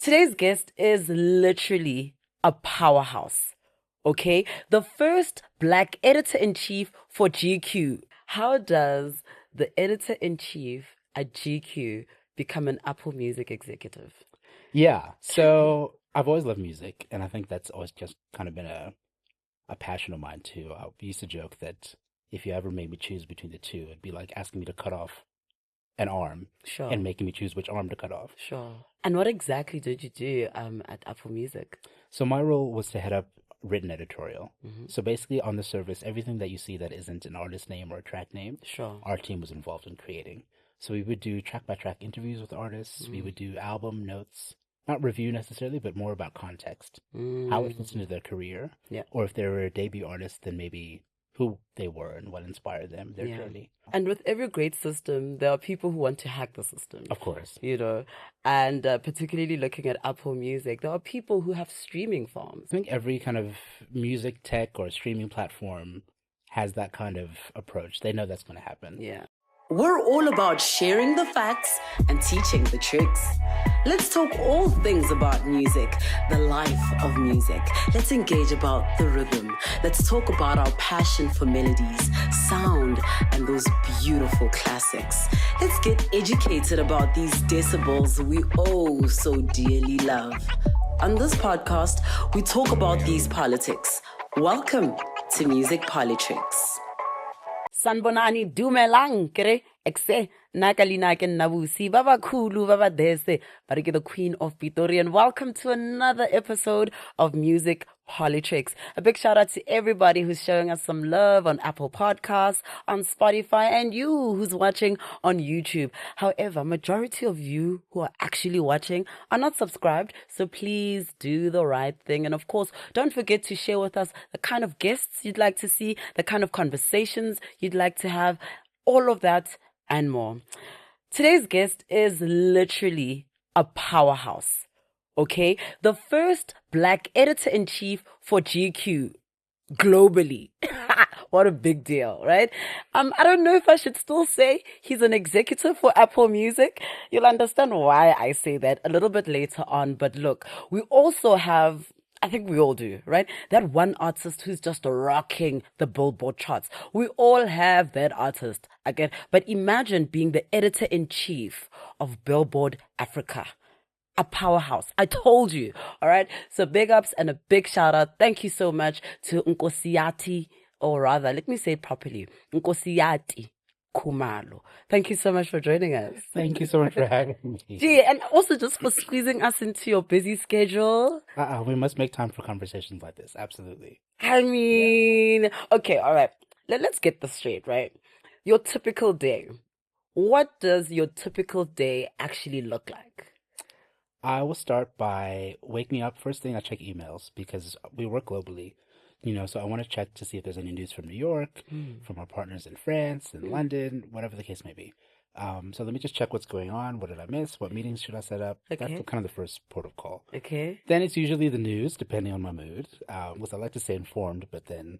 Today's guest is literally a powerhouse. Okay, the first black editor-in-chief for GQ. How does the editor-in-chief at GQ become an Apple Music executive? Yeah, so I've always loved music, and I think that's always just kind of been a passion of mine too. I used to joke that if you ever made me choose between the two, it'd be like asking me to cut off an arm Sure, and making me choose which arm to cut off. sure. And what exactly did you do at Apple Music? So my role was to head up written editorial. Mm-hmm. So basically, on the surface, everything that you see that isn't an artist name or a track name, Sure. our team was involved in creating. So we would do track by track interviews with artists. We would do album notes, not review necessarily, but more about context, how it fits into their career, Yeah. or if they were a debut artist, then maybe who they were and what inspired them, their Yeah. journey. And with every great system, there are people who want to hack the system. Of course. And particularly looking at Apple Music, there are people who have streaming farms. I think every kind of music tech or streaming platform has that kind of approach. They know that's going to happen. Yeah. We're all about sharing the facts and teaching the tricks. Let's talk all things about music, the life of music. Let's engage about the rhythm. Let's talk about our passion for melodies, sound, and those beautiful classics. Let's get educated about these decibels we oh so dearly love. On this podcast, we talk about these politics. Welcome to Music Politricks. Sanbonani dumelang kere ekse nakalina ke nabusi baba khulu baba dese barike the queen of Pitori, and welcome to another episode of Music Politricks. A big shout out to everybody who's showing us some love on Apple Podcasts, on Spotify, and you who's watching on YouTube. However, majority of you who are actually watching are not subscribed, so please do the right thing. And of course, don't forget to share with us the kind of guests you'd like to see, the kind of conversations you'd like to have, all of that and more. Today's guest is literally a powerhouse. Okay, the first black editor-in-chief for GQ globally. What a big deal, right? I don't know if I should still say he's an executive for Apple Music. You'll understand why I say that a little bit later on. But look, we also have, I think we all do, right? That one artist who's just rocking the Billboard charts. We all have that artist again. But imagine being the editor-in-chief of Billboard Africa. A powerhouse. I told you. All right. So big ups and a big shout out. Thank you so much to Nkosiyati, or rather, let me say it properly. Nkosiyati Khumalo. Thank you so much for joining us. Thank you so much for having me. Gee, and also just for squeezing us into your busy schedule. We must make time for conversations like this. Absolutely. I mean, okay, all right. Let's get this straight, right? Your typical day. What does your typical day actually look like? I will start by waking up. First thing, I check emails because we work globally, so I want to check to see if there's any news from New York, from our partners in France and London, whatever the case may be. So let me just check what's going on. What did I miss? What meetings should I set up? Okay. That's kind of the first port of call. Okay. Then it's usually the news, depending on my mood. Because I like to stay informed, but then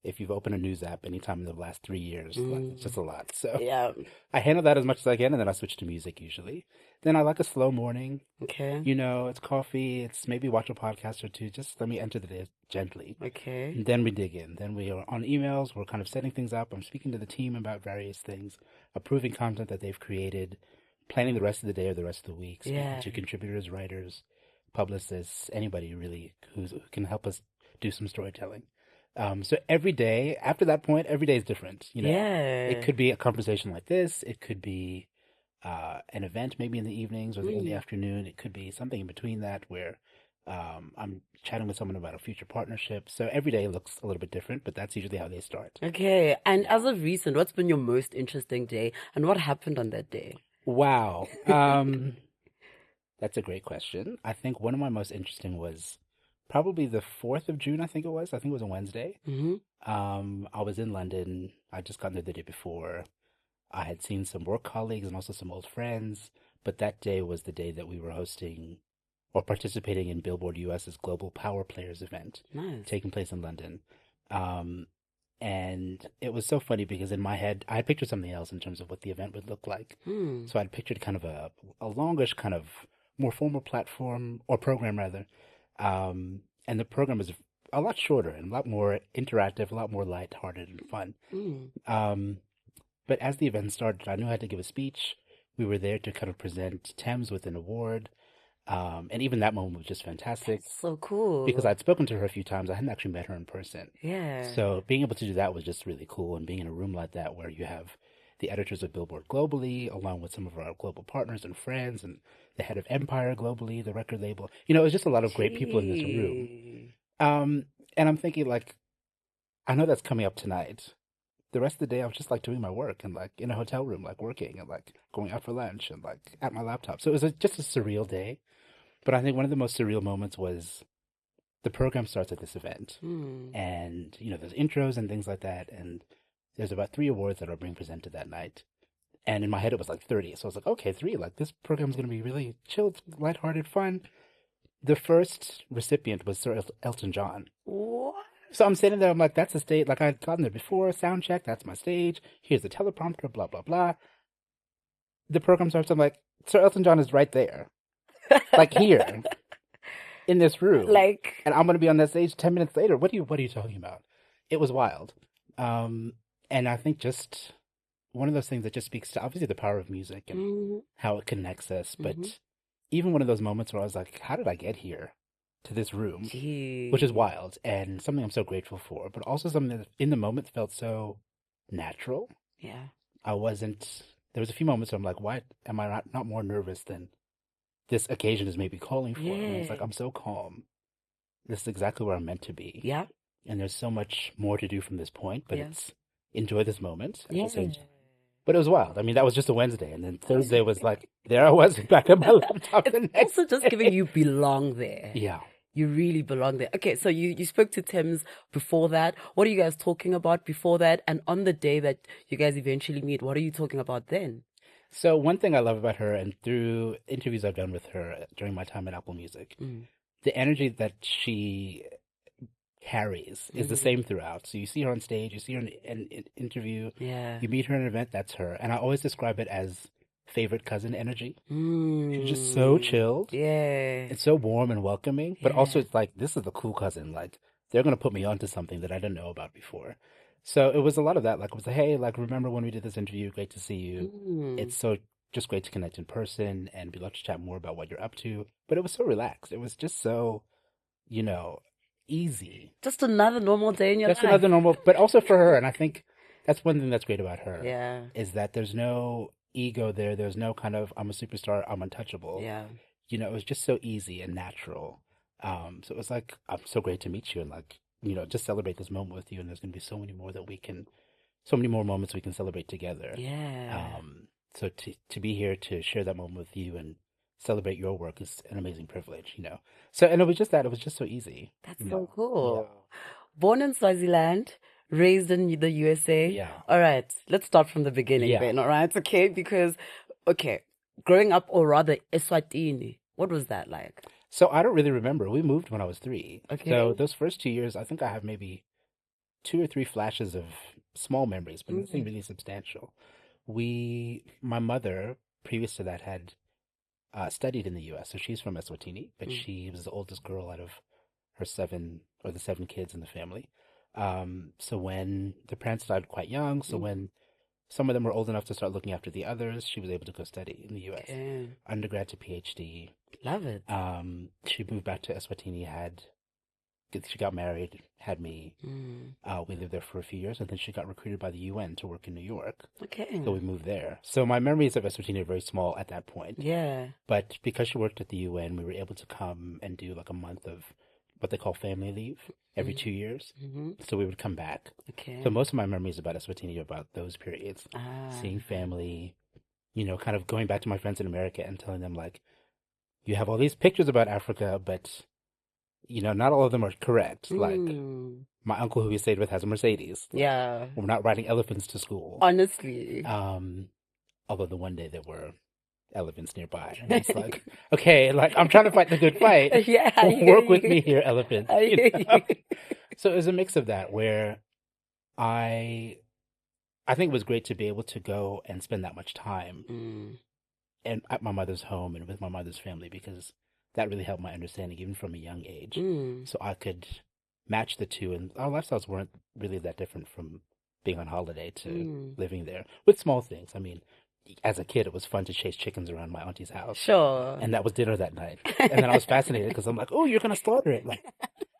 if you've opened a news app anytime in the last 3 years, it's just a lot. So Yeah. I handle that as much as I can, and then I switch to music usually. Then I like a slow morning. Okay. It's coffee, it's maybe watch a podcast or two. Just let me enter the day gently. Okay. And then we dig in. Then we are on emails. We're kind of setting things up. I'm speaking to the team about various things, approving content that they've created, planning the rest of the day or the rest of the week. Speaking Yeah. to contributors, writers, publicists, anybody really who can help us do some storytelling. So every day, after that point, every day is different. Yeah. It could be a conversation like this. It could be an event maybe in the evenings or in the afternoon. It could be something in between that where I'm chatting with someone about a future partnership. So every day looks a little bit different, but that's usually how they start. Okay. And as of recent, what's been your most interesting day and what happened on that day? Wow. That's a great question. I think one of my most interesting was probably the 4th of June, I think it was. I think it was a Wednesday. I was in London. I just got there the day before. I had seen some work colleagues and also some old friends, but that day was the day that we were hosting or participating in Billboard US's Global Power Players event, Nice. taking place in London. And it was so funny because in my head, I had pictured something else in terms of what the event would look like. So I'd pictured kind of a longish kind of more formal platform or program rather. And the program is a lot shorter and a lot more interactive, a lot more lighthearted and fun. But as the event started, I knew I had to give a speech. We were there to kind of present Tems with an award. And even that moment was just fantastic. That's so cool. Because I'd spoken to her a few times. I hadn't actually met her in person. Yeah. So being able to do that was just really cool. And being in a room like that where you have the editors of Billboard globally, along with some of our global partners and friends, and the head of Empire globally, the record label. You know, it was just a lot of great people in this room. And I'm thinking, like, I know that's coming up tonight. The rest of the day, I was just, like, doing my work and, like, in a hotel room, like, working and, like, going out for lunch and, like, at my laptop. So it was just a surreal day. But I think one of the most surreal moments was the program starts at this event. And, you know, there's intros and things like that. And there's about 3 awards that are being presented that night. And in my head, it was like 30. So I was like, okay, 3. Like, this program's going to be really chilled, lighthearted, fun. The first recipient was Sir Elton John. What? So I'm sitting there, I'm like, that's the stage. Like, I'd gotten there before, sound check, that's my stage. Here's the teleprompter, blah, blah, blah. The program starts, I'm like, Sir Elton John is right there. Like, here. In this room. Like, and I'm going to be on that stage 10 minutes later. What are you talking about? It was wild. And I think just one of those things that just speaks to, obviously, the power of music and how it connects us. But even one of those moments where I was like, how did I get here to this room? Which is wild and something I'm so grateful for, but also something that in the moment felt so natural. Yeah. There was a few moments where I'm like, why am I not more nervous than this occasion is maybe calling for? And it's like, I'm so calm. This is exactly where I'm meant to be. Yeah. And there's so much more to do from this point, but it's enjoy this moment. Yeah. But it was wild. I mean, that was just a Wednesday. And then Thursday was like, there I was back at my laptop. It's also just giving you belong there. Yeah. You really belong there. Okay, so you spoke to Tems before that. What are you guys talking about before that? And on the day that you guys eventually meet, what are you talking about then? So one thing I love about her, and through interviews I've done with her during my time at Apple Music, the energy that she carries is the same throughout. So you see her on stage, you see her in an interview, you meet her at an event, that's her. And I always describe it as favorite cousin energy. She's just so chilled. Yeah. It's so warm and welcoming, but also it's like, this is the cool cousin. Like, they're going to put me onto something that I didn't know about before. So it was a lot of that. Like, it was like, hey, like, remember when we did this interview? Great to see you. It's so just great to connect in person, and we'd love to chat more about what you're up to. But it was so relaxed. It was just so, you know, easy. Just another normal day in your life. Just another normal, but also for her. And I think that's one thing that's great about her. Yeah. Is that there's no ego there. There's no kind of, I'm a superstar, I'm untouchable. Yeah. You know, it was just so easy and natural. So it was like, I'm so great to meet you and, like, you know, just celebrate this moment with you. And there's going to be so many more so many more moments we can celebrate together. Yeah. So to be here to share that moment with you and celebrate your work is an amazing privilege, you know. So, and it was just so easy. That's so cool. Yeah. Born in Swaziland, raised in the USA. Yeah. All right, let's start from the beginning then, all right? Okay, because, growing up, or rather, Eswatini, what was that like? So I don't really remember. We moved when I was 3. Okay. So those first 2 years, I think I have maybe 2 or 3 flashes of small memories, but nothing really substantial. My mother, previous to that, had studied in the U.S., so she's from Eswatini, but she was the oldest girl out of the 7 kids in the family. So when the parents died quite young, so when some of them were old enough to start looking after the others, she was able to go study in the U.S. Undergrad to PhD. Love it. She moved back to Eswatini, she got married, had me. We lived there for a few years, and then she got recruited by the UN to work in New York. Okay. So we moved there. So my memories of Eswatini are very small at that point. Yeah. But because she worked at the UN, we were able to come and do like a month of what they call family leave every 2 years. So we would come back. Okay. So most of my memories about Eswatini are about those periods. Seeing family, you know, kind of going back to my friends in America and telling them, like, you have all these pictures about Africa, but, you know, not all of them are correct. Like, my uncle who we stayed with has a Mercedes. Like, yeah. we're not riding elephants to school. Honestly. Although the one day there were elephants nearby. And it's like, okay, like, I'm trying to fight the good fight. Yeah. Work with me here, elephants. You know? So it was a mix of that where I think it was great to be able to go and spend that much time and at my mother's home and with my mother's family, because that really helped my understanding even from a young age. So I could match the two, and our lifestyles weren't really that different from being on holiday to living there, with small things. I mean, as a kid, it was fun to chase chickens around my auntie's house. Sure. And that was dinner that night. And then I was fascinated because I'm like, oh, you're going to slaughter it. Like,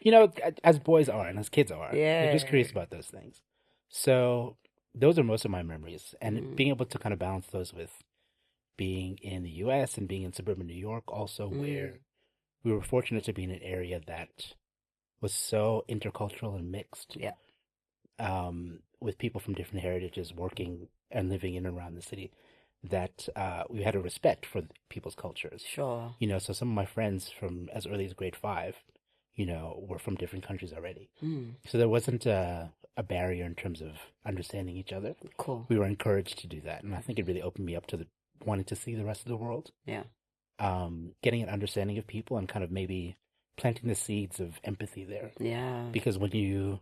you know, as boys are and as kids are. Yeah. You're just curious about those things. So those are most of my memories. And being able to kind of balance those with being in the U.S. and being in suburban New York also, where we were fortunate to be in an area that was so intercultural and mixed. Yeah. With people from different heritages working and living in and around the city, that we had a respect for people's cultures. Sure. You know, so some of my friends from as early as grade 5, you know, were from different countries already. So there wasn't a barrier in terms of understanding each other. Cool. We were encouraged to do that. And I think it really opened me up to wanting to see the rest of the world. Yeah. Getting an understanding of people and kind of maybe planting the seeds of empathy there. Yeah. Because when you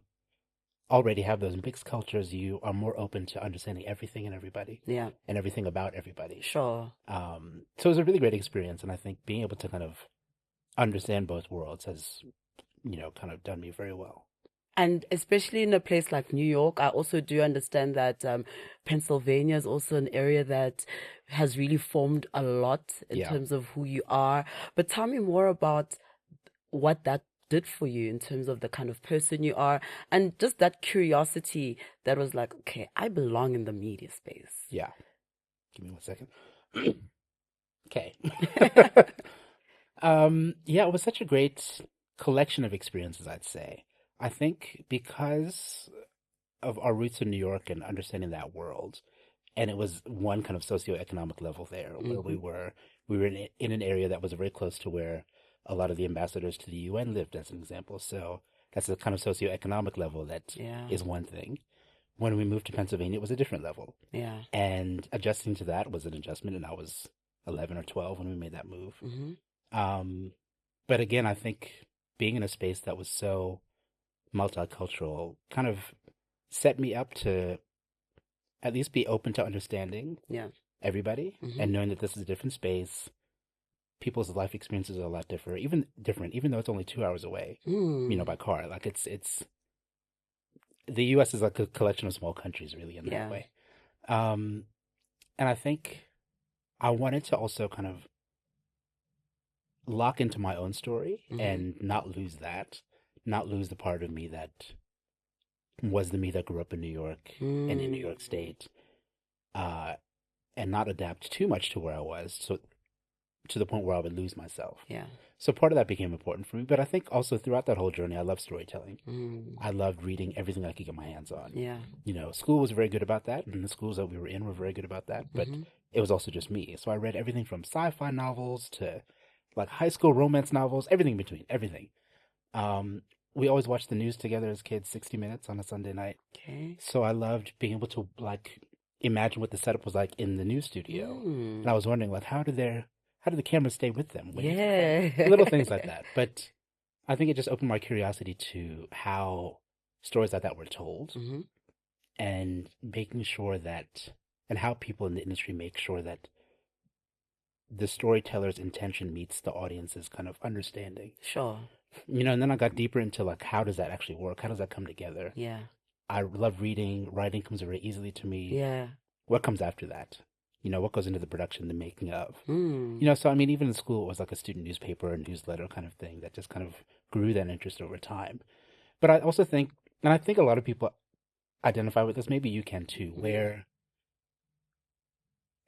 already have those mixed cultures, you are more open to understanding everything and everybody. Yeah. And everything about everybody. Sure. So it was a really great experience, and I think being able to kind of understand both worlds has, you know, kind of done me very well. And especially in a place like New York, I also do understand that Pennsylvania is also an area that has really formed a lot in terms of who you are. But tell me more about what that did for you in terms of the kind of person you are, and just that curiosity that was like, okay, I belong in the media space. Yeah. Give me 1 second. Okay. Yeah, it was such a great collection of experiences, I'd say. I think because of our roots in New York and understanding that world, and it was one kind of socioeconomic level there, where we were in an area that was very close to where a lot of the ambassadors to the UN lived, as an example. So that's a kind of socioeconomic level that is one thing. When we moved to Pennsylvania, it was a different level. Yeah. And adjusting to that was an adjustment, and I was 11 or 12 when we made that move. But again, I think being in a space that was so multicultural kind of set me up to at least be open to understanding everybody and knowing that this is a different space. People's life experiences are a lot different, even though it's only 2 hours away, you know, by car. Like it's the U.S. is like a collection of small countries, really, in that way. And I think I wanted to also kind of lock into my own story and not lose the part of me that was the me that grew up in New York and in New York State, and not adapt too much to where I was. So to the point where I would lose myself. Yeah. So part of that became important for me. But I think also throughout that whole journey, I loved storytelling. I loved reading everything I could get my hands on. Yeah. You know, school was very good about that, and the schools that we were in were very good about that. But it was also just me. So I read everything from sci-fi novels to like high school romance novels, everything in between, everything. We always watched the news together as kids, 60 Minutes on a Sunday night. Okay. So I loved being able to like imagine what the setup was like in the news studio. And I was wondering, like, how did the cameras stay with them? Little things like that. But I think it just opened my curiosity to how stories like that were told and making sure that, and how people in the industry make sure that the storyteller's intention meets the audience's kind of understanding. Sure. You know, and then I got deeper into like, how does that actually work? How does that come together? Yeah. I love reading. Writing comes very easily to me. Yeah. What comes after that? You know, what goes into the production, the making of. You know, so I mean, even in school, it was like a student newspaper and newsletter kind of thing that just kind of grew that interest over time. But I also think, and I think a lot of people identify with this, maybe you can too, where,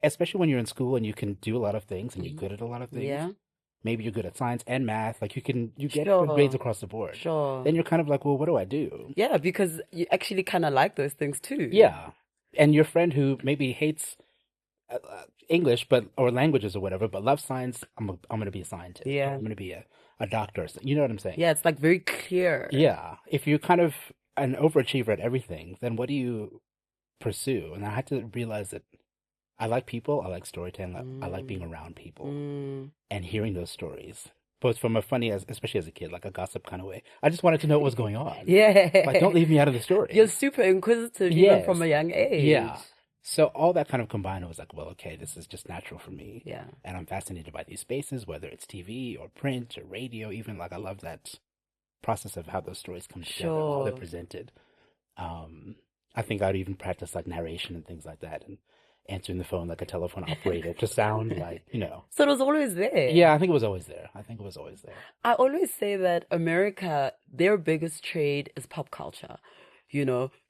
especially when you're in school and you can do a lot of things and you're good at a lot of things. Yeah. Maybe you're good at science and math. Like you get good grades across the board. Sure. Then you're kind of like, well, what do I do? Yeah, because you actually kind of like those things too. Yeah. And your friend who maybe hates English, or languages or whatever, but loves science, I'm going to be a scientist. Yeah. I'm going to be a doctor. You know what I'm saying? Yeah, it's like very clear. Yeah. If you're kind of an overachiever at everything, then what do you pursue? And I had to realize that I like people. I like storytelling. I like being around people and hearing those stories, both from a funny, especially as a kid, like a gossip kind of way. I just wanted to know what was going on. Yeah. Like, don't leave me out of the story. You're super inquisitive even from a young age. Yeah. So all that kind of combined, I was like, well, okay, this is just natural for me. Yeah. And I'm fascinated by these spaces, whether it's TV or print or radio, even. Like, I love that process of how those stories come together, how they're Sure. presented. I think I'd even practice like narration and things like that, and answering the phone like a telephone operator to sound like, So it was always there. Yeah, I think it was always there. I always say that America, their biggest trade is pop culture,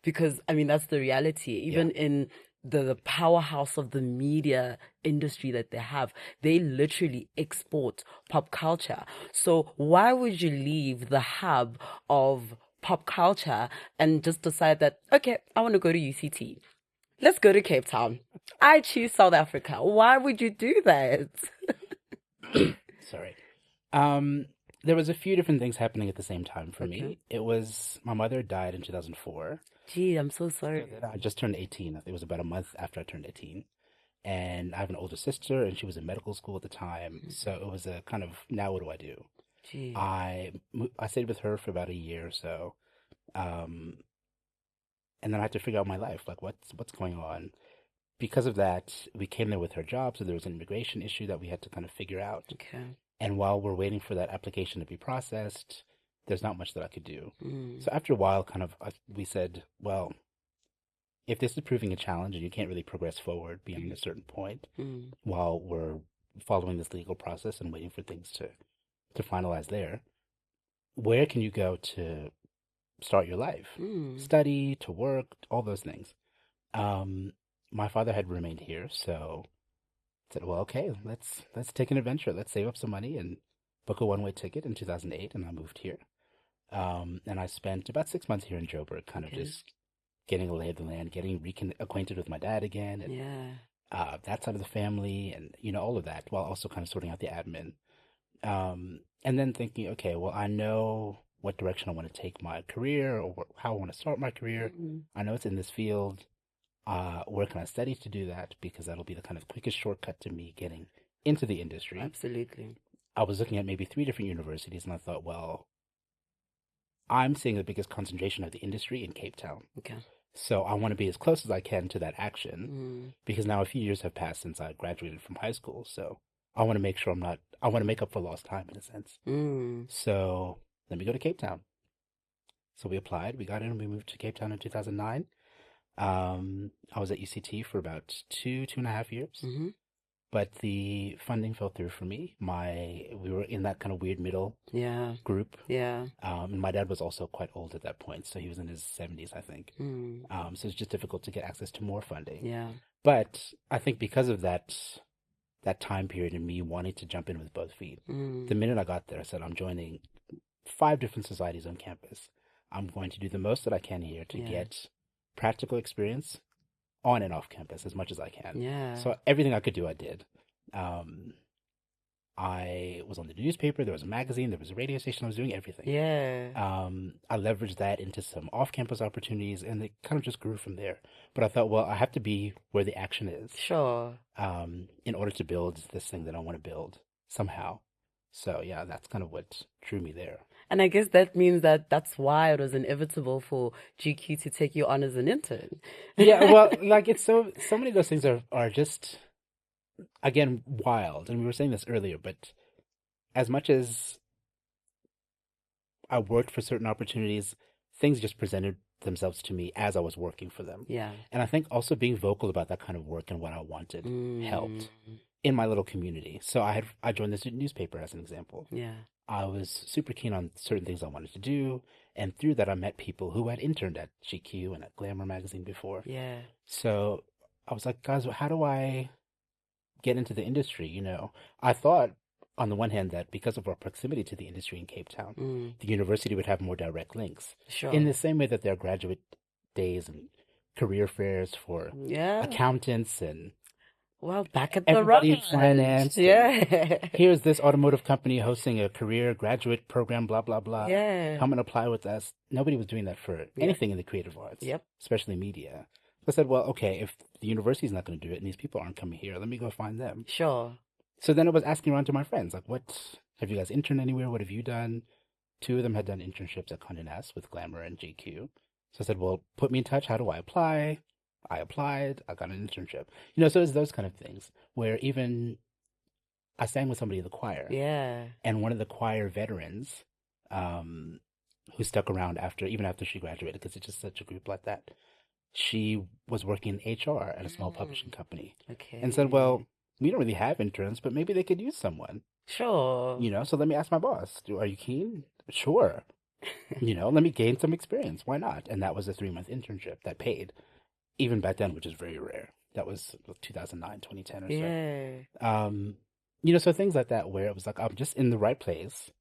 because I mean, that's the reality. Even in the powerhouse of the media industry that they have, they literally export pop culture. So why would you leave the hub of pop culture and just decide that, okay, I want to go to UCT? Let's go to Cape Town. I choose South Africa. Why would you do that? Sorry. There was a few different things happening at the same time for me. It was, my mother died in 2004. Gee, I'm so sorry. I just turned 18. I think it was about a month after I turned 18. And I have an older sister, and she was in medical school at the time. So it was a kind of, now what do I do? Gee. I stayed with her for about a year or so. And then I had to figure out my life, like what's going on. Because of that, we came there with her job, so there was an immigration issue that we had to kind of figure out. Okay. And while we're waiting for that application to be processed, there's not much that I could do. So after a while, we said, well, if this is proving a challenge and you can't really progress forward beyond a certain point while we're following this legal process and waiting for things to finalize there, where can you go to start your life? Study, to work, all those things. My father had remained here, so I said, well, okay, let's take an adventure. Let's save up some money and book a one-way ticket in 2008, and I moved here. And I spent about 6 months here in Joburg, kind of just getting a lay of the land, getting acquainted with my dad again, and that side of the family, and all of that, while also kind of sorting out the admin. And then thinking, okay, well, I know what direction I want to take my career, or how I want to start my career. I know it's in this field. Where can I study to do that? Because that'll be the kind of quickest shortcut to me getting into the industry. Absolutely. I was looking at maybe 3 different universities, and I thought, well, I'm seeing the biggest concentration of the industry in Cape Town. Okay. So I want to be as close as I can to that action, because now a few years have passed since I graduated from high school. So I want to make sure I want to make up for lost time in a sense. So let me go to Cape Town. So we applied, we got in, and we moved to Cape Town in 2009. I was at UCT for about 2.5 years, but the funding fell through for me. We were in that kind of weird middle group. Yeah. And my dad was also quite old at that point, so he was in his 70s, I think. So it's just difficult to get access to more funding. Yeah. But I think because of that time period and me wanting to jump in with both feet, the minute I got there, I said, I'm joining 5 different societies on campus. I'm going to do the most that I can here to get practical experience on and off campus as much as I can. Yeah. So everything I could do, I did. I was on the newspaper, there was a magazine, there was a radio station, I was doing everything. Yeah. I leveraged that into some off-campus opportunities, and it kind of just grew from there. But I thought, well, I have to be where the action is. Sure. In order to build this thing that I want to build somehow. So yeah, that's kind of what drew me there. And I guess that means that's why it was inevitable for GQ to take you on as an intern. Yeah, well, like it's so many of those things are just, again, wild. And we were saying this earlier, but as much as I worked for certain opportunities, things just presented themselves to me as I was working for them. Yeah. And I think also being vocal about that kind of work and what I wanted helped in my little community. So I joined this newspaper as an example. Yeah. I was super keen on certain things I wanted to do, and through that I met people who had interned at GQ and at Glamour magazine before. Yeah. So I was like, guys, how do I get into the industry? I thought on the one hand that because of our proximity to the industry in Cape Town, the university would have more direct links. Sure. In the same way that there are graduate days and career fairs for accountants and well, back at the everybody in rock. finance. Yeah. Here's this automotive company hosting a career graduate program, blah, blah, blah. Yeah. Come and apply with us. Nobody was doing that for anything in the creative arts, especially media. So I said, well, okay, if the university's not going to do it and these people aren't coming here, let me go find them. Sure. So then I was asking around to my friends, like, have you guys interned anywhere? What have you done? 2 of them had done internships at Condé Nast with Glamour and GQ. So I said, well, put me in touch. How do I apply? I applied, I got an internship. You know, so it's those kind of things where even I sang with somebody in the choir. Yeah. And one of the choir veterans, who stuck around even after she graduated, because it's just such a group like that, she was working in HR at a small publishing company. Okay. And said, well, we don't really have interns, but maybe they could use someone. Sure. You know, so let me ask my boss, are you keen? Sure. You know, let me gain some experience. Why not? And that was a 3-month internship that paid, even back then, which is very rare. That was 2009, 2010 or so. Yeah. You know, so things like that where it was like, I'm just in the right place,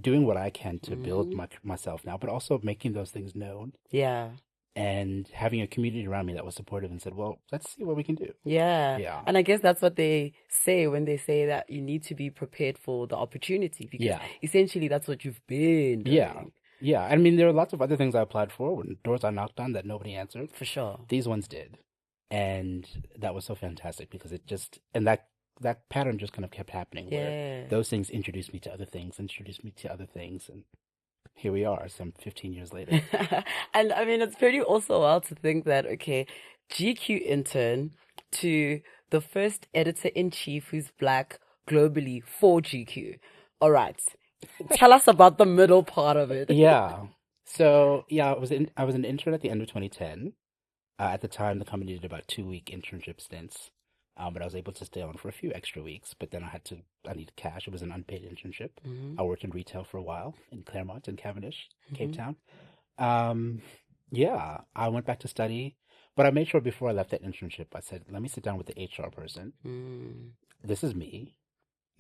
doing what I can to build myself now, but also making those things known. Yeah. And having a community around me that was supportive and said, well, let's see what we can do. Yeah. Yeah. And I guess that's what they say when they say that you need to be prepared for the opportunity, because essentially that's what you've been doing. Yeah. Yeah. I mean, there are lots of other things I applied for, when doors I knocked on that nobody answered. For sure. These ones did. And that was so fantastic because it just, and that pattern just kind of kept happening where those things introduced me to other things, and here we are, some 15 years later. And I mean, it's pretty also wild to think that, okay, GQ intern to the first editor-in-chief who's Black globally for GQ. All right. Tell us about the middle part of it. Yeah. So, yeah, I was an intern at the end of 2010. At the time, the company did about 2-week internship stints. But I was able to stay on for a few extra weeks, but then I needed cash. It was an unpaid internship. I worked in retail for a while in Claremont and Cavendish, Cape Town. Yeah, I went back to study, but I made sure before I left that internship, I said, let me sit down with the HR person. This is me.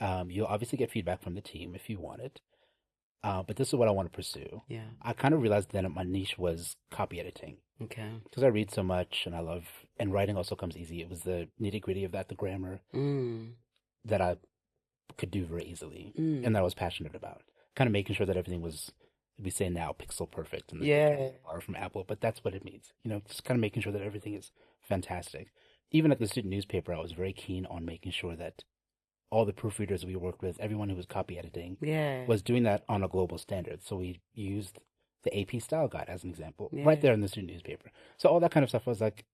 You'll obviously get feedback from the team if you want it. But this is what I want to pursue. Yeah. I kind of realized then that my niche was copy editing. Okay. Because I read so much and and writing also comes easy. It was the nitty gritty of that, the grammar, that I could do very easily and that I was passionate about. Kind of making sure that everything was, we say now, pixel perfect. And are from Apple, but that's what it means. You know, just kind of making sure that everything is fantastic. Even at the student newspaper, I was very keen on making sure that all the proofreaders we worked with, everyone who was copy editing, was doing that on a global standard. So we used the AP style guide as an example, right there in the student newspaper. So all that kind of stuff, I was like,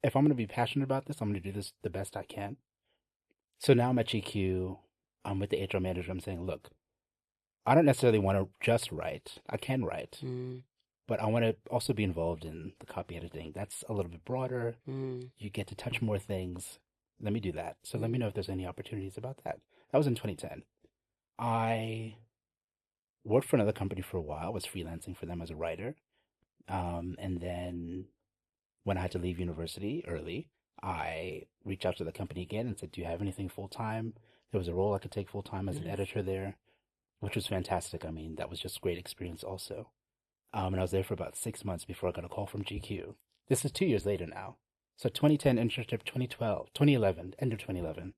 if I'm going to be passionate about this, I'm going to do this the best I can. So now I'm at GQ, I'm with the HR manager, I'm saying, look, I don't necessarily want to just write. I can write, but I want to also be involved in the copy editing. That's a little bit broader. You get to touch more things. Let me do that. So let me know if there's any opportunities about that. That was in 2010. I worked for another company for a while, was freelancing for them as a writer. And then when I had to leave university early, I reached out to the company again and said, do you have anything full-time? There was a role I could take full-time as an editor there, which was fantastic. I mean, that was just great experience also. And I was there for about 6 months before I got a call from GQ. This is 2 years later now. So 2010 internship, 2011, end of 2011.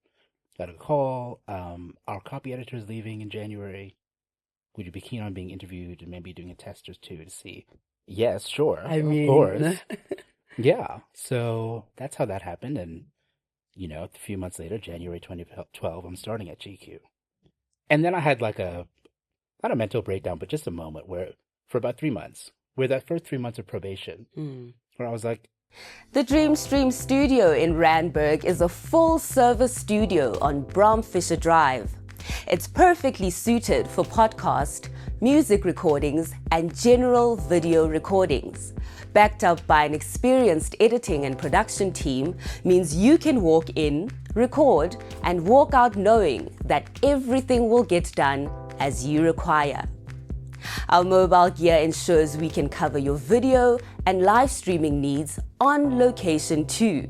Got a call. Our copy editor is leaving in January. Would you be keen on being interviewed and maybe doing a test or two to see? Yes, sure. Of course. Yeah. So that's how that happened. And, you know, a few months later, January 2012, I'm starting at GQ. And then I had like not a mental breakdown, but just a moment where for about 3 months, where that first 3 months of probation, where I was like, The Dreamstream studio in Randburg is a full-service studio on Bromfisher Drive. It's perfectly suited for podcast, music recordings, and general video recordings. Backed up by an experienced editing and production team means you can walk in, record, and walk out knowing that everything will get done as you require. Our mobile gear ensures we can cover your video and live streaming needs on location too.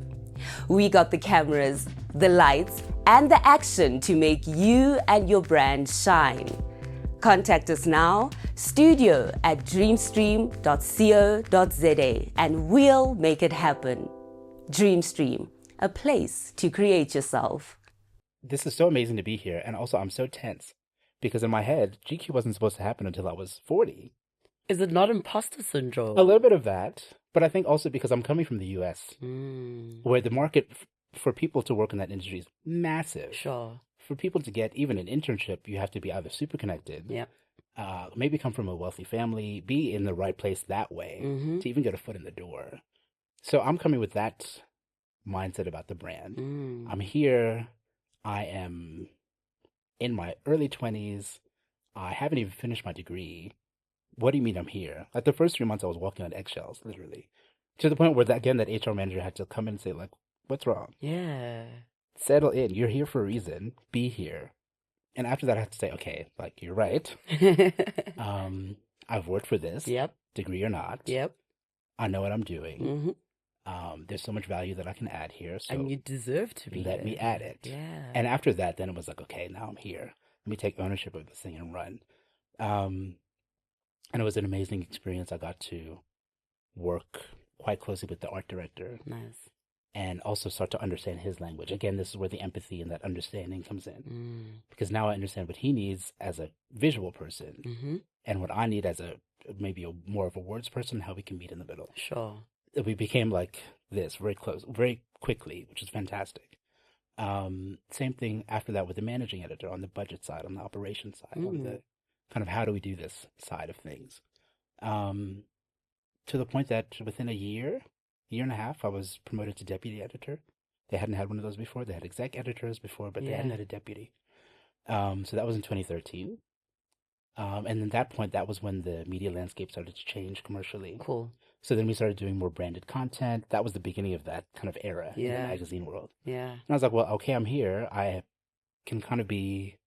We got the cameras, the lights, and the action to make you and your brand shine. Contact us now, studio@dreamstream.co.za, and we'll make it happen. Dreamstream, a place to create yourself. This is so amazing to be here, and also I'm so tense. Because in my head, GQ wasn't supposed to happen until I was 40. Is it not imposter syndrome? A little bit of that, but I think also because I'm coming from the US, where the market for people to work in that industry is massive. Sure. For people to get even an internship, you have to be either super connected, maybe come from a wealthy family, be in the right place that way to even get a foot in the door. So I'm coming with that mindset about the brand. I'm here. I am in my early 20s. I haven't even finished my degree. What do you mean I'm here? Like the first 3 months, I was walking on eggshells, literally, to the point where that HR manager had to come in and say, like, "What's wrong? Yeah. Settle in. You're here for a reason. Be here." And after that, I had to say, "Okay, like you're right. I've worked for this, Yep. degree or not. Yep. I know what I'm doing. Mm-hmm. There's so much value that I can add here. So And you deserve to be let there. me add it." Yeah. And after that, then it was like, okay, now I'm here. Let me take ownership of this thing and run. And it was an amazing experience. I got to work quite closely with the art director Nice. and also start to understand his language. Again, this is where the empathy and that understanding comes in. Because now I understand what he needs as a visual person and what I need as maybe more of a words person, how we can meet in the middle. Sure. We became like this very close, very quickly, which is fantastic. Same thing after that with the managing editor on the budget side, on the operations side, on the kind of how do we do this side of things. To the point that within a year and a half, I was promoted to deputy editor. They hadn't had one of those before. They had exec editors before, but they hadn't had a deputy. So that was in 2013. And at that point, that was when the media landscape started to change commercially. Cool. So then we started doing more branded content. That was the beginning of that kind of era in the Yeah. magazine world. Yeah. And I was like, well, okay, I'm here. I can kind of be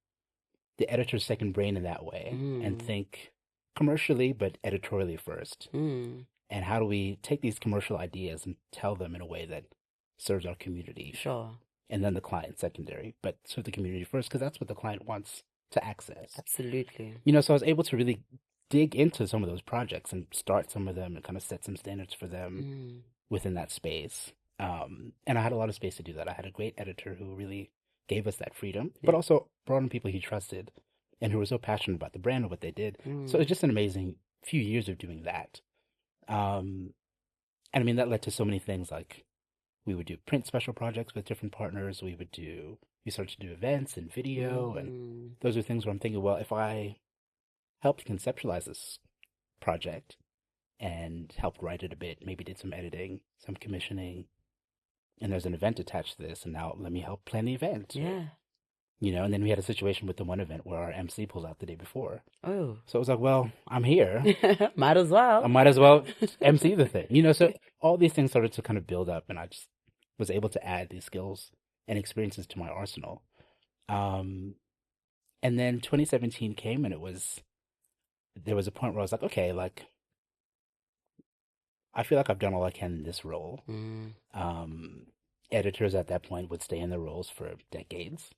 the editor's second brain in that way and think commercially, but editorially first. And how do we take these commercial ideas and tell them in a way that serves our community? Sure. And then the client secondary, but serve the community first, because that's what the client wants to access. Absolutely. You know, so I was able to really dig into some of those projects and start some of them and kind of set some standards for them within that space. And I had a lot of space to do that. I had a great editor who really gave us that freedom, but also brought in people he trusted and who were so passionate about the brand and what they did. So it was just an amazing few years of doing that. And I mean, that led to so many things. Like we would do print special projects with different partners. We started to do events and video. And those are things where I'm thinking, well, if I helped conceptualize this project and helped write it a bit, maybe did some editing, some commissioning, and there's an event attached to this, and now let me help plan the event. Yeah. You know, and then we had a situation with the one event where our MC pulls out the day before. Oh. So it was like, well, I'm here. Might as well. I might as well MC the thing. You know, so all these things started to kind of build up, and I just was able to add these skills and experiences to my arsenal. And then 2017 came, and there was a point where I was like, okay, like, I feel like I've done all I can in this role. Editors at that point would stay in their roles for decades.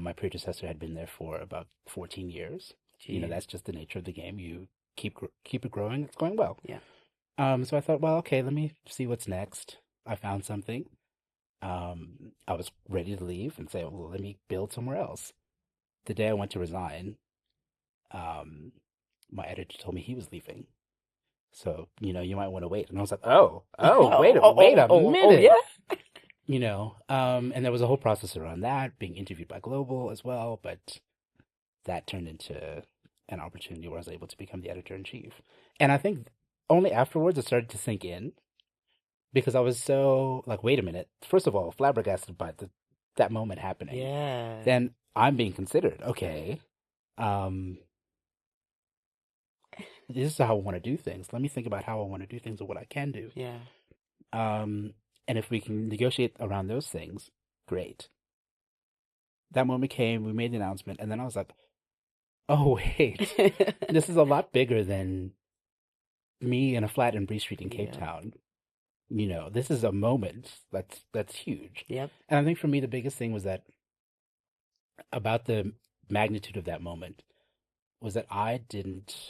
My predecessor had been there for about 14 years. Jeez. You know, that's just the nature of the game. You keep it growing. It's going well. Yeah. So I thought, well, okay, let me see what's next. I found something. I was ready to leave and say, well, let me build somewhere else. The day I went to resign, my editor told me he was leaving. So, you know, you might want to wait. And I was like, wait a minute. Yeah. You know, and there was a whole process around that, being interviewed by Global as well. But that turned into an opportunity where I was able to become the editor-in-chief. And I think only afterwards it started to sink in, because I was so like, wait a minute. First of all, flabbergasted by that moment happening. Yeah. Then I'm being considered. Okay. This is how I want to do things. Let me think about how I want to do things and what I can do. Yeah. And if we can negotiate around those things, great. That moment came, we made the announcement, and then I was like, oh, wait, this is a lot bigger than me in a flat in Bree Street in Cape Town. You know, this is a moment that's huge. Yep. And I think for me, the biggest thing was that about the magnitude of that moment was that I think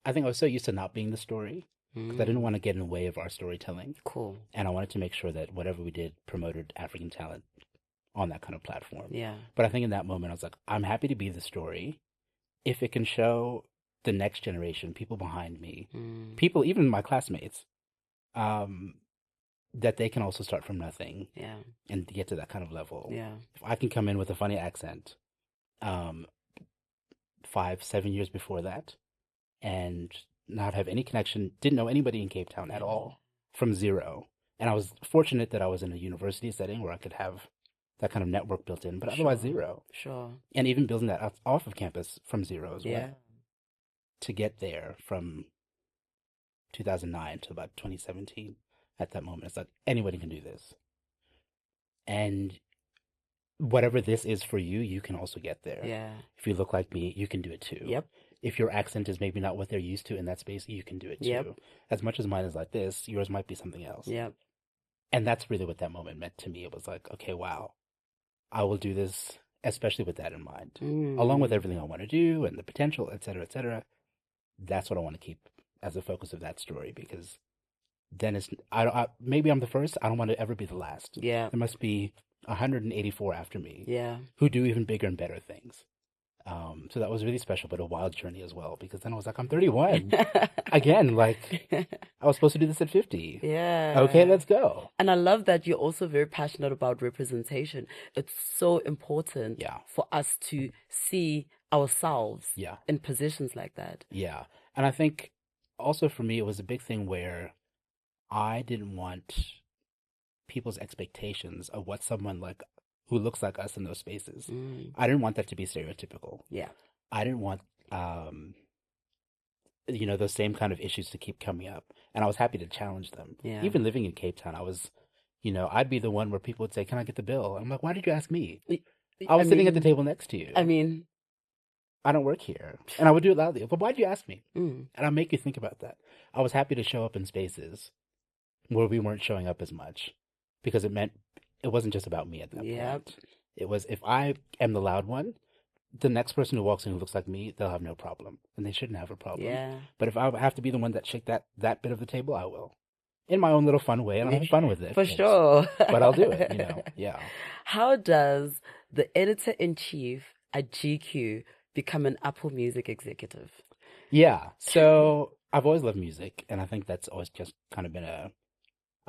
I was so used to not being the story, because I didn't want to get in the way of our storytelling. Cool. And I wanted to make sure that whatever we did promoted African talent on that kind of platform. Yeah. But I think in that moment, I was like, I'm happy to be the story if it can show the next generation, people behind me, people, even my classmates, that they can also start from nothing. Yeah. And get to that kind of level. Yeah. If I can come in with a funny accent, 5-7 years before that, and not have any connection, didn't know anybody in Cape Town at all, from zero. And I was fortunate that I was in a university setting where I could have that kind of network built in, but otherwise zero. Sure. And even building that off of campus from zero as well. Yeah. To get there from 2009 to about 2017, at that moment, it's like anybody can do this. And whatever this is for you, you can also get there. Yeah. If you look like me, you can do it too. Yep. If your accent is maybe not what they're used to in that space, you can do it too. Yep. As much as mine is like this, yours might be something else. Yep. And that's really what that moment meant to me. It was like, okay, wow, I will do this, especially with that in mind, along with everything I want to do and the potential, et cetera, et cetera. That's what I want to keep as the focus of that story, because then it's, maybe I'm the first. I don't want to ever be the last. Yeah. There must be 184 after me. Yeah. Who do even bigger and better things. So that was really special, but a wild journey as well, because then I was like, I'm 31. Again, like, I was supposed to do this at 50. Yeah. Okay, let's go. And I love that you're also very passionate about representation. It's so important for us to see ourselves in positions like that. Yeah. And I think also for me, it was a big thing where I didn't want people's expectations of what someone like who looks like us in those spaces. I didn't want that to be stereotypical. Yeah. I didn't want, those same kind of issues to keep coming up. And I was happy to challenge them. Yeah. Even living in Cape Town, I was, I'd be the one where people would say, can I get the bill? I'm like, why did you ask me? I was sitting at the table next to you. I don't work here. And I would do it loudly. But why'd you ask me? And I'll make you think about that. I was happy to show up in spaces where we weren't showing up as much, because it meant it wasn't just about me at that point. It was, if I am the loud one, the next person who walks in who looks like me, they'll have no problem. And they shouldn't have a problem. Yeah. But if I have to be the one that shake that bit of the table, I will. In my own little fun way, and I'll have fun with it. For sure. But I'll do it, Yeah. How does the editor-in-chief at GQ become an Apple Music executive? Yeah. So I've always loved music, and I think that's always just kind of been a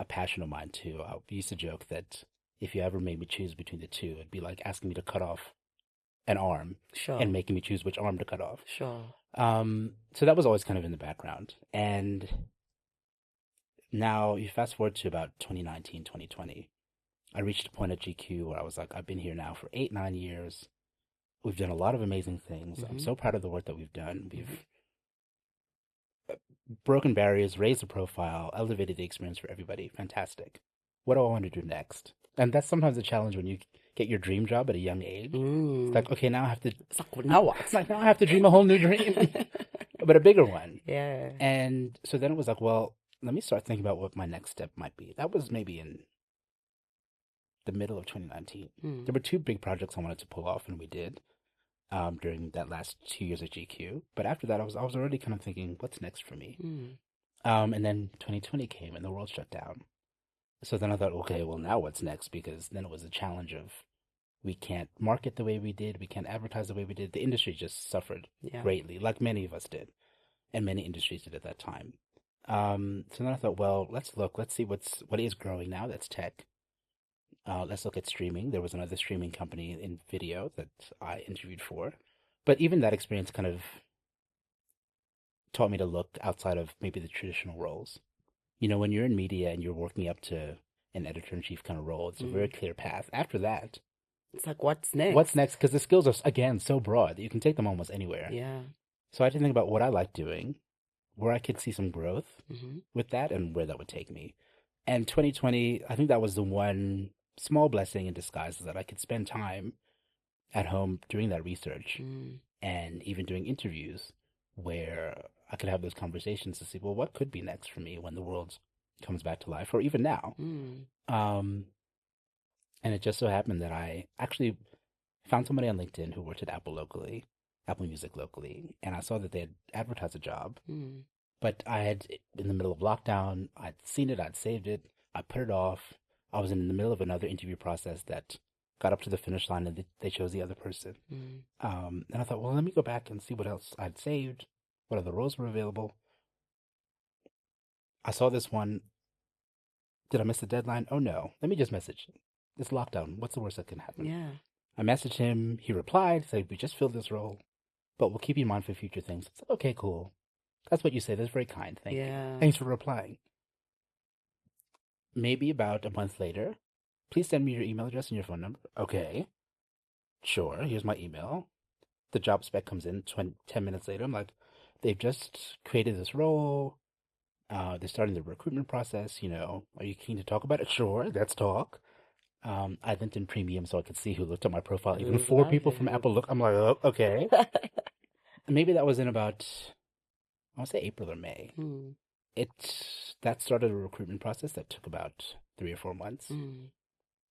passion of mine too. I used to joke that if you ever made me choose between the two, it'd be like asking me to cut off an arm and making me choose which arm to cut off. Sure. So that was always kind of in the background. And now you fast forward to about 2019, 2020. I reached a point at GQ where I was like, I've been here now for 8-9 years. We've done a lot of amazing things. I'm so proud of the work that we've done. We've broken barriers, raised the profile, elevated the experience for everybody. Fantastic. What do I want to do next? And that's sometimes a challenge when you get your dream job at a young age. It's like, okay, now I have to... Now what? It's like, now I have to dream a whole new dream. But a bigger one. Yeah. And so then it was like, well, let me start thinking about what my next step might be. That was maybe in the middle of 2019. There were 2 big projects I wanted to pull off, and we did during that last 2 years at GQ. But after that, I was already kind of thinking, what's next for me? And then 2020 came, and the world shut down. So then I thought, okay, well, now what's next? Because then it was a challenge of, we can't market the way we did. We can't advertise the way we did. The industry just suffered greatly, like many of us did, and many industries did at that time. So then I thought, well, let's see what is growing now. That's tech. Let's look at streaming. There was another streaming company in video that I interviewed for. But even that experience kind of taught me to look outside of maybe the traditional roles. When you're in media and you're working up to an editor-in-chief kind of role, it's a very clear path. After that, it's like, what's next? What's next? Because the skills are, again, so broad that you can take them almost anywhere. Yeah. So I had to think about what I like doing, where I could see some growth with that, and where that would take me. And 2020, I think that was the one small blessing in disguise, is that I could spend time at home doing that research and even doing interviews where I could have those conversations to see, well, what could be next for me when the world comes back to life, or even now. And it just so happened that I actually found somebody on LinkedIn who worked at Apple Music locally, and I saw that they had advertised a job. But I had, in the middle of lockdown, I'd seen it, I'd saved it, I put it off. I was in the middle of another interview process that got up to the finish line, and they chose the other person. And I thought, well, let me go back and see what else I'd saved, what other roles were available. I saw this one. Did I miss the deadline? Oh, no. Let me just message. It's lockdown. What's the worst that can happen? Yeah. I messaged him. He replied, said, we just filled this role, but we'll keep you in mind for future things. I said, okay, cool. That's what you say. That's very kind. Thank you. Thanks for replying. Maybe about a month later, please send me your email address and your phone number. Okay. Sure. Here's my email. The job spec comes in 10 minutes later. I'm like, they've just created this role. They're starting the recruitment process. Are you keen to talk about it? Sure. Let's talk. I linked in premium so I could see who looked at my profile. Even 4 people from Apple look. I'm like, oh, okay. Maybe that was in about, I want to say April or May. That started a recruitment process that took about 3 or 4 months.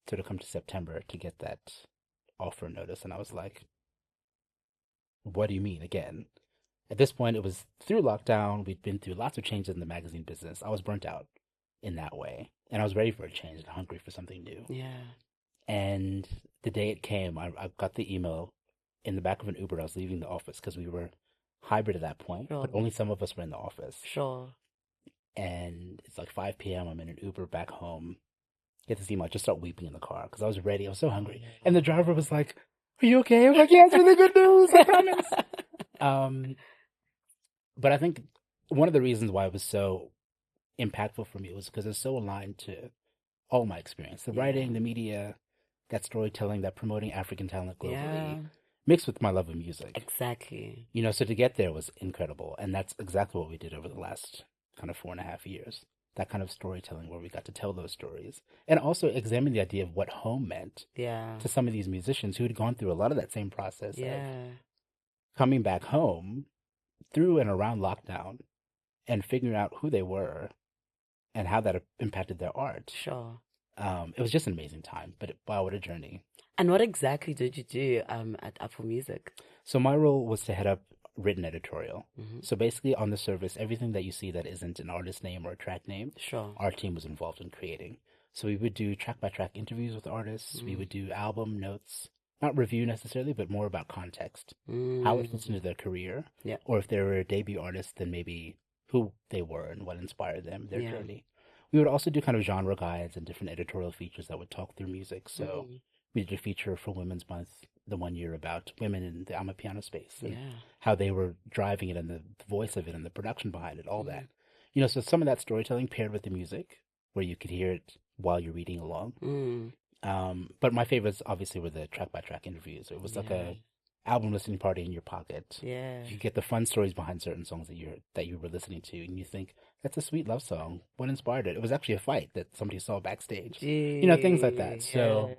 So to come to September to get that offer notice. And I was like, what do you mean again? At this point, it was through lockdown. We'd been through lots of changes in the magazine business. I was burnt out in that way. And I was ready for a change and hungry for something new. Yeah. And the day it came, I got the email in the back of an Uber. I was leaving the office because we were hybrid at that point, but only some of us were in the office. Sure. And it's like 5 p.m. I'm in an Uber back home. Get this email. I just start weeping in the car because I was ready. I was so hungry. And the driver was like, "Are you okay?" I'm like, "Yeah, it's really good news. I promise." But I think one of the reasons why it was so impactful for me was because it's so aligned to all my experience. The writing, the media, that storytelling, that promoting African talent globally, mixed with my love of music. Exactly. So to get there was incredible. And that's exactly what we did over the last kind of 4.5 years. That kind of storytelling where we got to tell those stories and also examine the idea of what home meant to some of these musicians who had gone through a lot of that same process of coming back home through and around lockdown and figuring out who they were and how that impacted their art. Sure. It was just an amazing time, but wow, what a journey. And what exactly did you do at Apple Music? So my role was to head up written editorial. So basically on the surface, everything that you see that isn't an artist name or a track name, our team was involved in creating. So we would do track by track interviews with artists. We would do album notes, not review necessarily, but more about context, how it fits into their career, or if they were a debut artist, then maybe who they were and what inspired them, their journey. We would also do kind of genre guides and different editorial features that would talk through music. So we did a feature for Women's Month the one year about women in the Amapiano space and how they were driving it and the voice of it and the production behind it, all that. So some of that storytelling paired with the music where you could hear it while you're reading along. But my favorites obviously were the track by track interviews. It was like a album listening party in your pocket. You get the fun stories behind certain songs that you were listening to, and you think that's a sweet love song. What inspired it? It was actually a fight that somebody saw backstage. Things like that. So,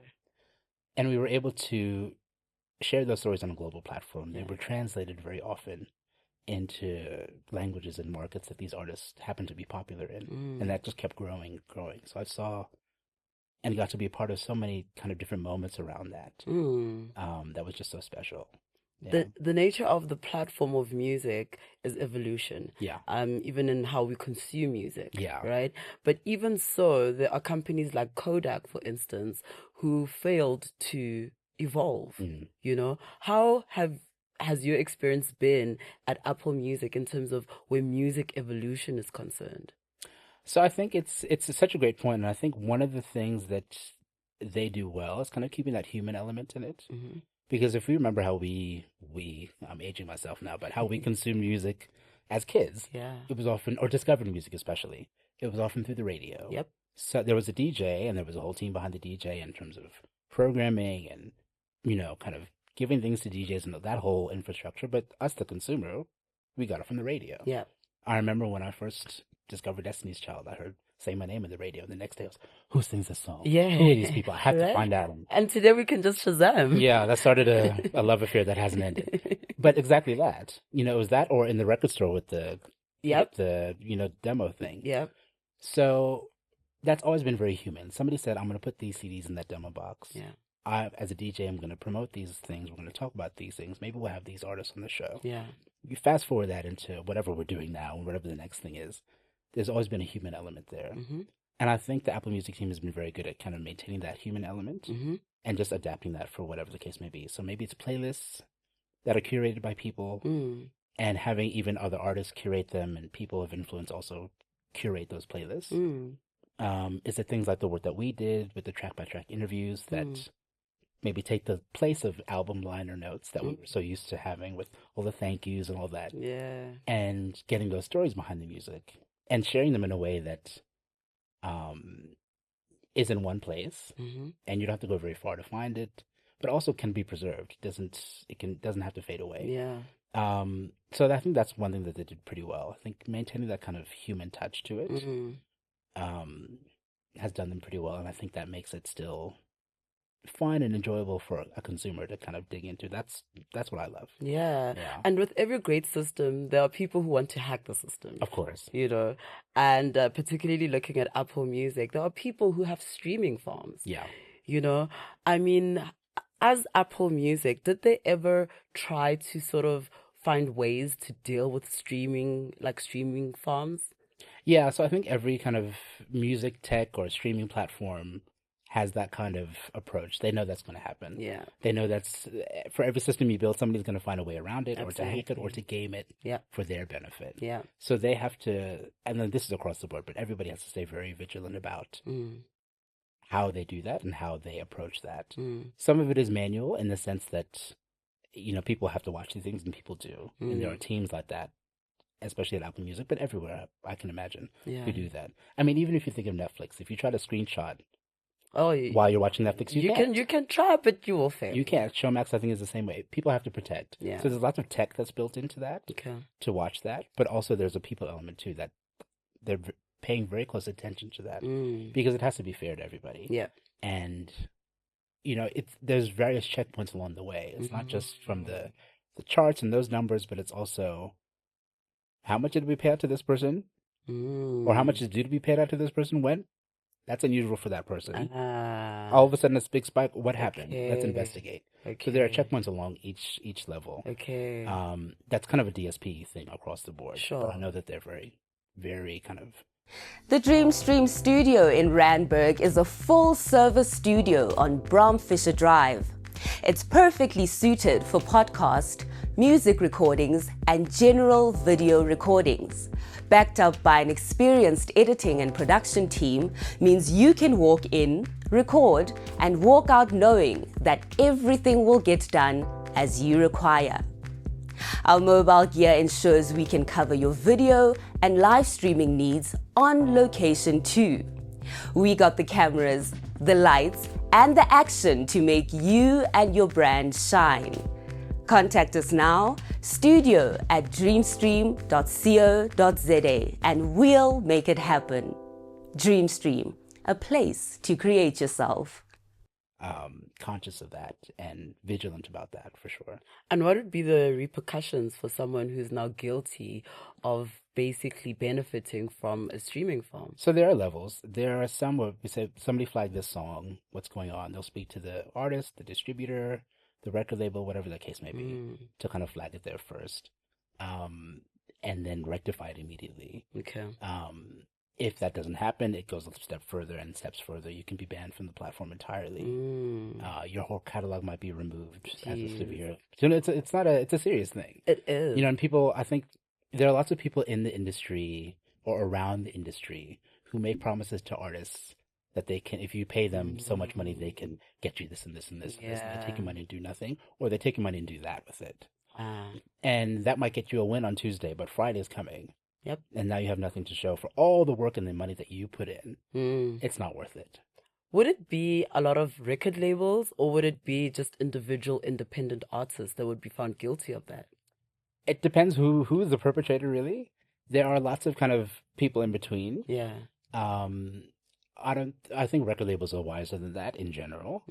and we were able to share those stories on a global platform. They were translated very often into languages and markets that these artists happen to be popular in, and that just kept growing. So I saw and got to be a part of so many kind of different moments around that. That was just so special. The nature of the platform of music is evolution. Even in how we consume music. Right. But even so, there are companies like Kodak, for instance, who failed to evolve. How has your experience been at Apple Music in terms of where music evolution is concerned? So I think it's such a great point, and I think one of the things that they do well is kind of keeping that human element in it. Because if we remember how we I'm aging myself now, but how we consumed music as kids, it was often, or discovered music especially, it was often through the radio. So there was a DJ, and there was a whole team behind the DJ in terms of programming and kind of giving things to DJs and that whole infrastructure. But us, the consumer, we got it from the radio. I remember when I first discovered Destiny's Child, I heard Say My Name in the radio, and the next day I was, who sings this song? Who are these people? I have to find out. And today we can just Shazam. That started a love affair that hasn't ended. But exactly that. It was that, or in the record store with the demo thing. So that's always been very human. Somebody said, I'm going to put these CDs in that demo box. I, as a DJ, am going to promote these things. We're going to talk about these things. Maybe we'll have these artists on the show. You fast forward that into whatever we're doing now and whatever the next thing is. There's always been a human element there. And I think the Apple Music team has been very good at kind of maintaining that human element and just adapting that for whatever the case may be. So maybe it's playlists that are curated by people and having even other artists curate them and people of influence also curate those playlists. Is it things like the work that we did with the track by track interviews that maybe take the place of album liner notes that we were so used to having with all the thank yous and all that. Yeah. And getting those stories behind the music and sharing them in a way that is in one place, and you don't have to go very far to find it, but also can be preserved. Doesn't have to fade away. Yeah. So I think that's one thing that they did pretty well. I think maintaining that kind of human touch to it has done them pretty well, and I think that makes it still fun and enjoyable for a consumer to kind of dig into. That's what I love. Yeah. Yeah. And with every great system, there are people who want to hack the system. Of course. You know, and particularly looking at Apple Music, there are people who have streaming farms. Yeah. You know, I mean, as Apple Music, did they ever try to sort of find ways to deal with streaming farms? Yeah, so I think every kind of music tech or streaming platform has that kind of approach. They know that's going to happen. Yeah. They know that's for every system you build, somebody's going to find a way around it or to hack it or to game it for their benefit. Yeah. So they have to, and then this is across the board, but everybody has to stay very vigilant about how they do that and how they approach that. Some of it is manual in the sense that, people have to watch these things, and people do. And there are teams like that, especially at Apple Music, but everywhere I can imagine who do that. I mean, even if you think of Netflix, if you try to screenshot while you're watching Netflix, you can try, but you will fail. You can't. Showmax, I think, is the same way. People have to protect. Yeah. So there's lots of tech that's built into that to watch that, but also there's a people element too, that they're paying very close attention to that because it has to be fair to everybody. Yeah. And there's various checkpoints along the way. It's not just from the charts and those numbers, but it's also how much did we pay out to this person, or how much is due to be paid out to this person when. That's unusual for that person. All of a sudden, this big spike. What happened? Let's investigate. So there are checkpoints along each level. Okay. That's kind of a DSP thing across the board. Sure. But I know that they're very, very kind of. The Dreamstream studio in Randburg is a full-service studio on Bromfisher Drive. It's perfectly suited for podcast, music recordings, and general video recordings. Backed up by an experienced editing and production team means you can walk in, record, and walk out knowing that everything will get done as you require. Our mobile gear ensures we can cover your video and live streaming needs on location too. We got the cameras, the lights, and the action to make you and your brand shine. Contact us now, studio@dreamstream.co.za, and we'll make it happen. Dreamstream, a place to create yourself. Conscious of that and vigilant about that for sure. And what would be the repercussions for someone who's now guilty of basically benefiting from a streaming farm? So there are levels. There are some where we say somebody flagged this song, what's going on? They'll speak to the artist, the distributor, the record label, whatever the case may be, to kind of flag it there first, and then rectify it immediately. Okay. If that doesn't happen, it goes a step further, and steps further, you can be banned from the platform entirely. Your whole catalog might be removed as a severe. So it's a serious thing. It is. And people, I think there are lots of people in the industry or around the industry who make promises to artists that they can, if you pay them so much money, they can get you this and this and this and this. And they take your money and do nothing, or they take your money and do that with it. And that might get you a win on Tuesday, but Friday's coming. Yep. And now you have nothing to show for all the work and the money that you put in. It's not worth it. Would it be a lot of record labels, or would it be just individual independent artists that would be found guilty of that? It depends who is the perpetrator, really. There are lots of kind of people in between. Yeah. I think record labels are wiser than that in general,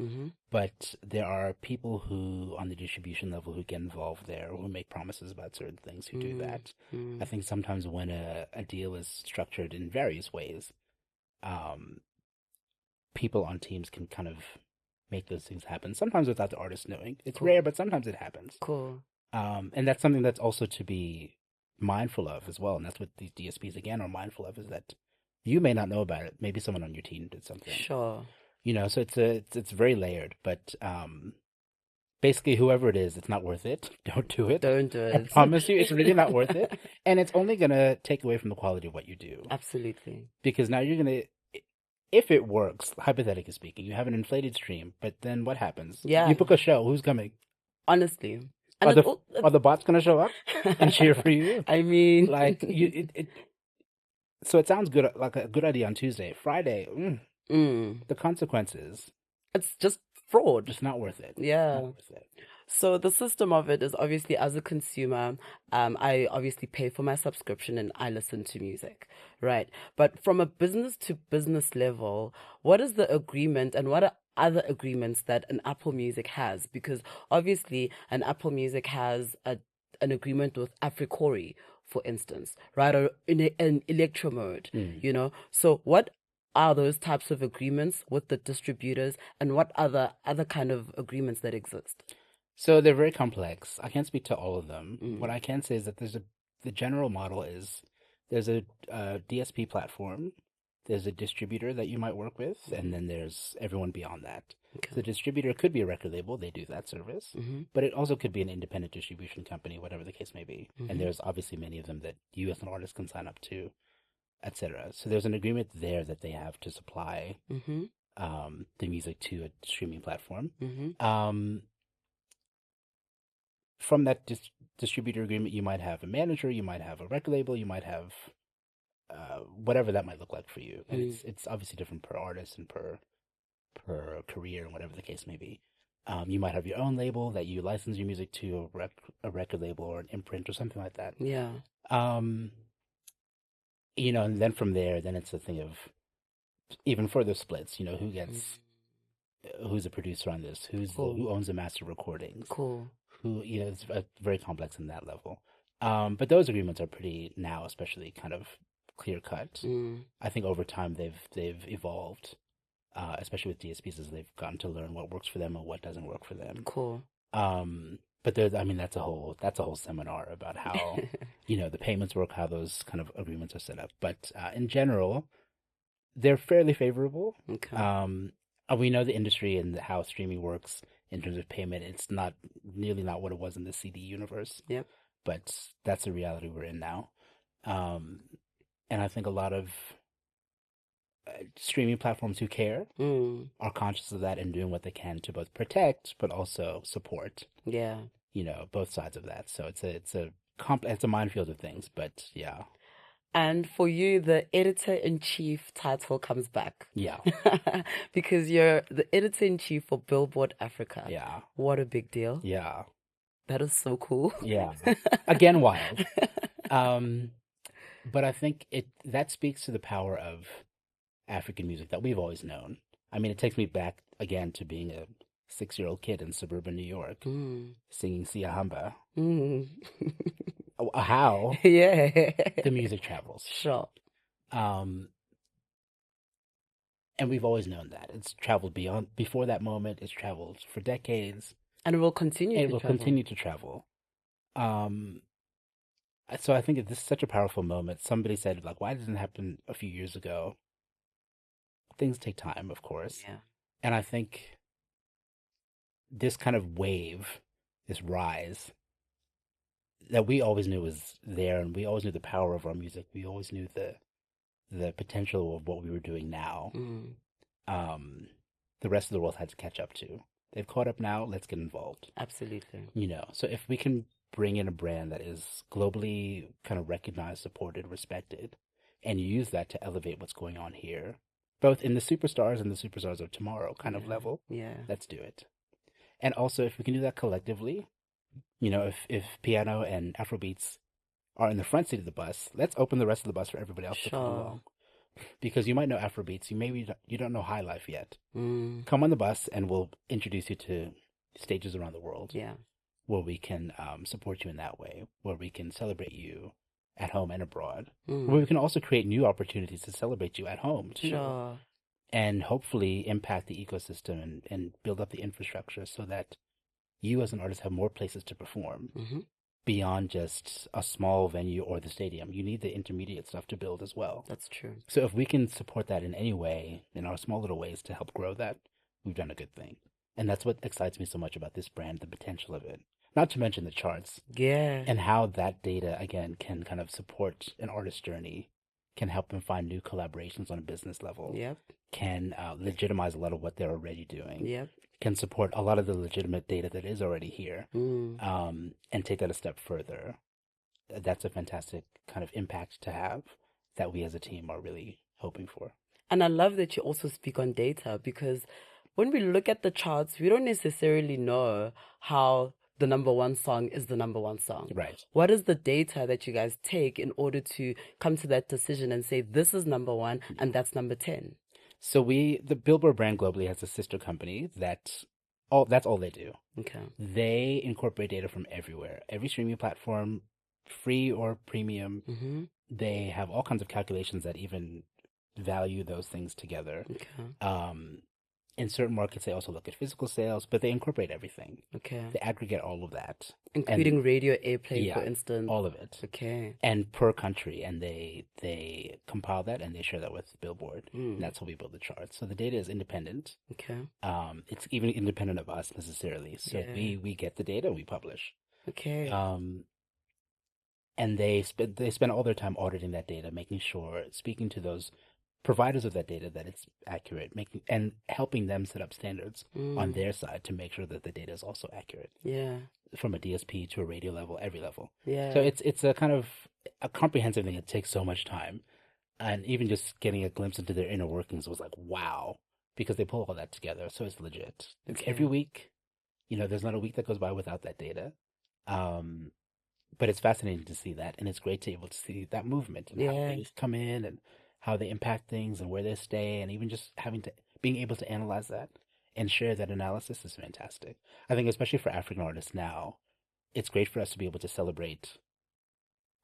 but there are people who, on the distribution level, who get involved there, who make promises about certain things, who do that. I think sometimes when a deal is structured in various ways, people on teams can kind of make those things happen, sometimes without the artist knowing. It's rare, but sometimes it happens. Cool. And that's something that's also to be mindful of as well, and that's what these DSPs, again, are mindful of, is that you may not know about it. Maybe someone on your team did something. Sure. So it's very layered. But basically, whoever it is, it's not worth it. Don't do it. Don't do it. I promise you, it's really not worth it. And it's only going to take away from the quality of what you do. Absolutely. Because now you're going to... if it works, hypothetically speaking, you have an inflated stream, but then what happens? Yeah. You book a show, who's coming? Honestly. Are And the bots going to show up and cheer for you? I mean, Like, so it sounds good, like a good idea on Tuesday. Friday, the consequences. it's just fraud. Just not worth it. Yeah. Not worth it. So the system of it is obviously, as a consumer, I obviously pay for my subscription and I listen to music, right? But from a business to business level, what is the agreement and what are other agreements that an Apple Music has? Because obviously an Apple Music has an agreement with Africori, for instance, right? Or in electro mode, you know? So what are those types of agreements with the distributors, and what other kind of agreements that exist? So they're very complex. I can't speak to all of them. What I can say is that the general model is there's a DSP platform, there's a distributor that you might work with, and then there's everyone beyond that. Okay. So the distributor could be a record label, they do that service, but it also could be an independent distribution company, whatever the case may be. And there's obviously many of them that you as an artist can sign up to, etc. So there's an agreement there that they have to supply the music to a streaming platform. From that distributor agreement, you might have a manager, you might have a record label, you might have whatever that might look like for you. And it's obviously different per artist and per career and whatever the case may be. You might have your own label that you license your music to, a record label or an imprint or something like that. Yeah. You know, and then from there, then it's a thing of even further splits. You know, who gets, who's a producer on this, who owns the master recordings, who, you know, it's very complex in that level. But those agreements are pretty now, especially kind of clear cut. I think over time they've evolved, especially with DSPs, as they've gotten to learn what works for them and what doesn't work for them. But there's, I mean, that's a whole seminar about how, you know, the payments work, how those kind of agreements are set up. But in general, they're fairly favorable. Okay. We know the industry and how streaming works in terms of payment. It's nearly not what it was in the CD universe. Yep. But that's the reality we're in now. And I think a lot of streaming platforms who care are conscious of that and doing what they can to both protect but also support. Yeah. You know, both sides of that. So it's a minefield of things, but yeah. And for you, the editor-in-chief title comes back. Yeah. Because you're the editor-in-chief for Billboard Africa. Yeah. What a big deal. Yeah. That is so cool. Yeah. Again, wild. But I think that speaks to the power of African music that we've always known. I mean, it takes me back again to being a 6-year-old kid in suburban New York singing Siyahamba. How the music travels. Sure. And we've always known that. It's traveled before that moment. It's traveled for decades. And it will continue to travel. Continue to travel. So I think this is such a powerful moment. Somebody said, like, why didn't it happen a few years ago? Things take time, of course. Yeah. And I think this kind of wave, this rise, that we always knew was there, and we always knew the power of our music. We always knew the potential of what we were doing now. The rest of the world had to catch up to. They've caught up now. Let's get involved. Absolutely. You know, so if we can bring in a brand that is globally kind of recognized, supported, respected, and use that to elevate what's going on here, both in the superstars and the superstars of tomorrow kind of level, let's do it. And also, if we can do that collectively, you know, if piano and Afrobeats are in the front seat of the bus, let's open the rest of the bus for everybody else to come along. Because you might know Afrobeats, you don't know High Life yet. Come on the bus and we'll introduce you to stages around the world. Yeah. Where we can support you in that way, where we can celebrate you at home and abroad, where we can also create new opportunities to celebrate you at home too. Sure. And hopefully impact the ecosystem and build up the infrastructure so that you as an artist have more places to perform beyond just a small venue or the stadium. You need the intermediate stuff to build as well. That's true. So if we can support that in any way, in our small little ways to help grow that, we've done a good thing. And that's what excites me so much about this brand, the potential of it. Not to mention the charts. Yeah. And how that data, again, can kind of support an artist's journey can help them find new collaborations on a business level, Yep. can legitimize a lot of what they're already doing, Yep. can support a lot of the legitimate data that is already here, Mm. and take that a step further. That's a fantastic kind of impact to have that we as a team are really hoping for. And I love that you also speak on data, because when we look at the charts, we don't necessarily know how the number one song is the number one song. Right. What is the data that you guys take in order to come to that decision and say this is number one and that's number 10? So the Billboard brand globally has a sister company that's all they do. Okay. They incorporate data from everywhere, every streaming platform, free or premium. Mm-hmm. They have all kinds of calculations that even value those things together. Okay. In certain markets, they also look at physical sales, but they incorporate everything. Okay. They aggregate all of that, Including radio airplay, Yeah, for instance. all of it, Okay. and per country, and they compile that and they share that with Billboard. And that's how we build the charts. So the data is independent. Okay. It's even independent of us necessarily. So Yeah. we get the data, we publish. Okay. And they spend all their time auditing that data, making sure, speaking to those providers of that data, that it's accurate, and helping them set up standards on their side to make sure that the data is also accurate. Yeah. From a DSP to a radio level, every level. Yeah. So it's a kind of a comprehensive thing. It takes so much time, and even just getting a glimpse into their inner workings was like, wow, because they pull all that together. So it's legit. It's Okay. every week. There's not a week that goes by without that data. But it's fascinating to see that, and it's great to be able to see that movement and how things come in and how they impact things and where they stay, and even just being able to analyze that and share that analysis is fantastic. I think especially for African artists now, it's great for us to be able to celebrate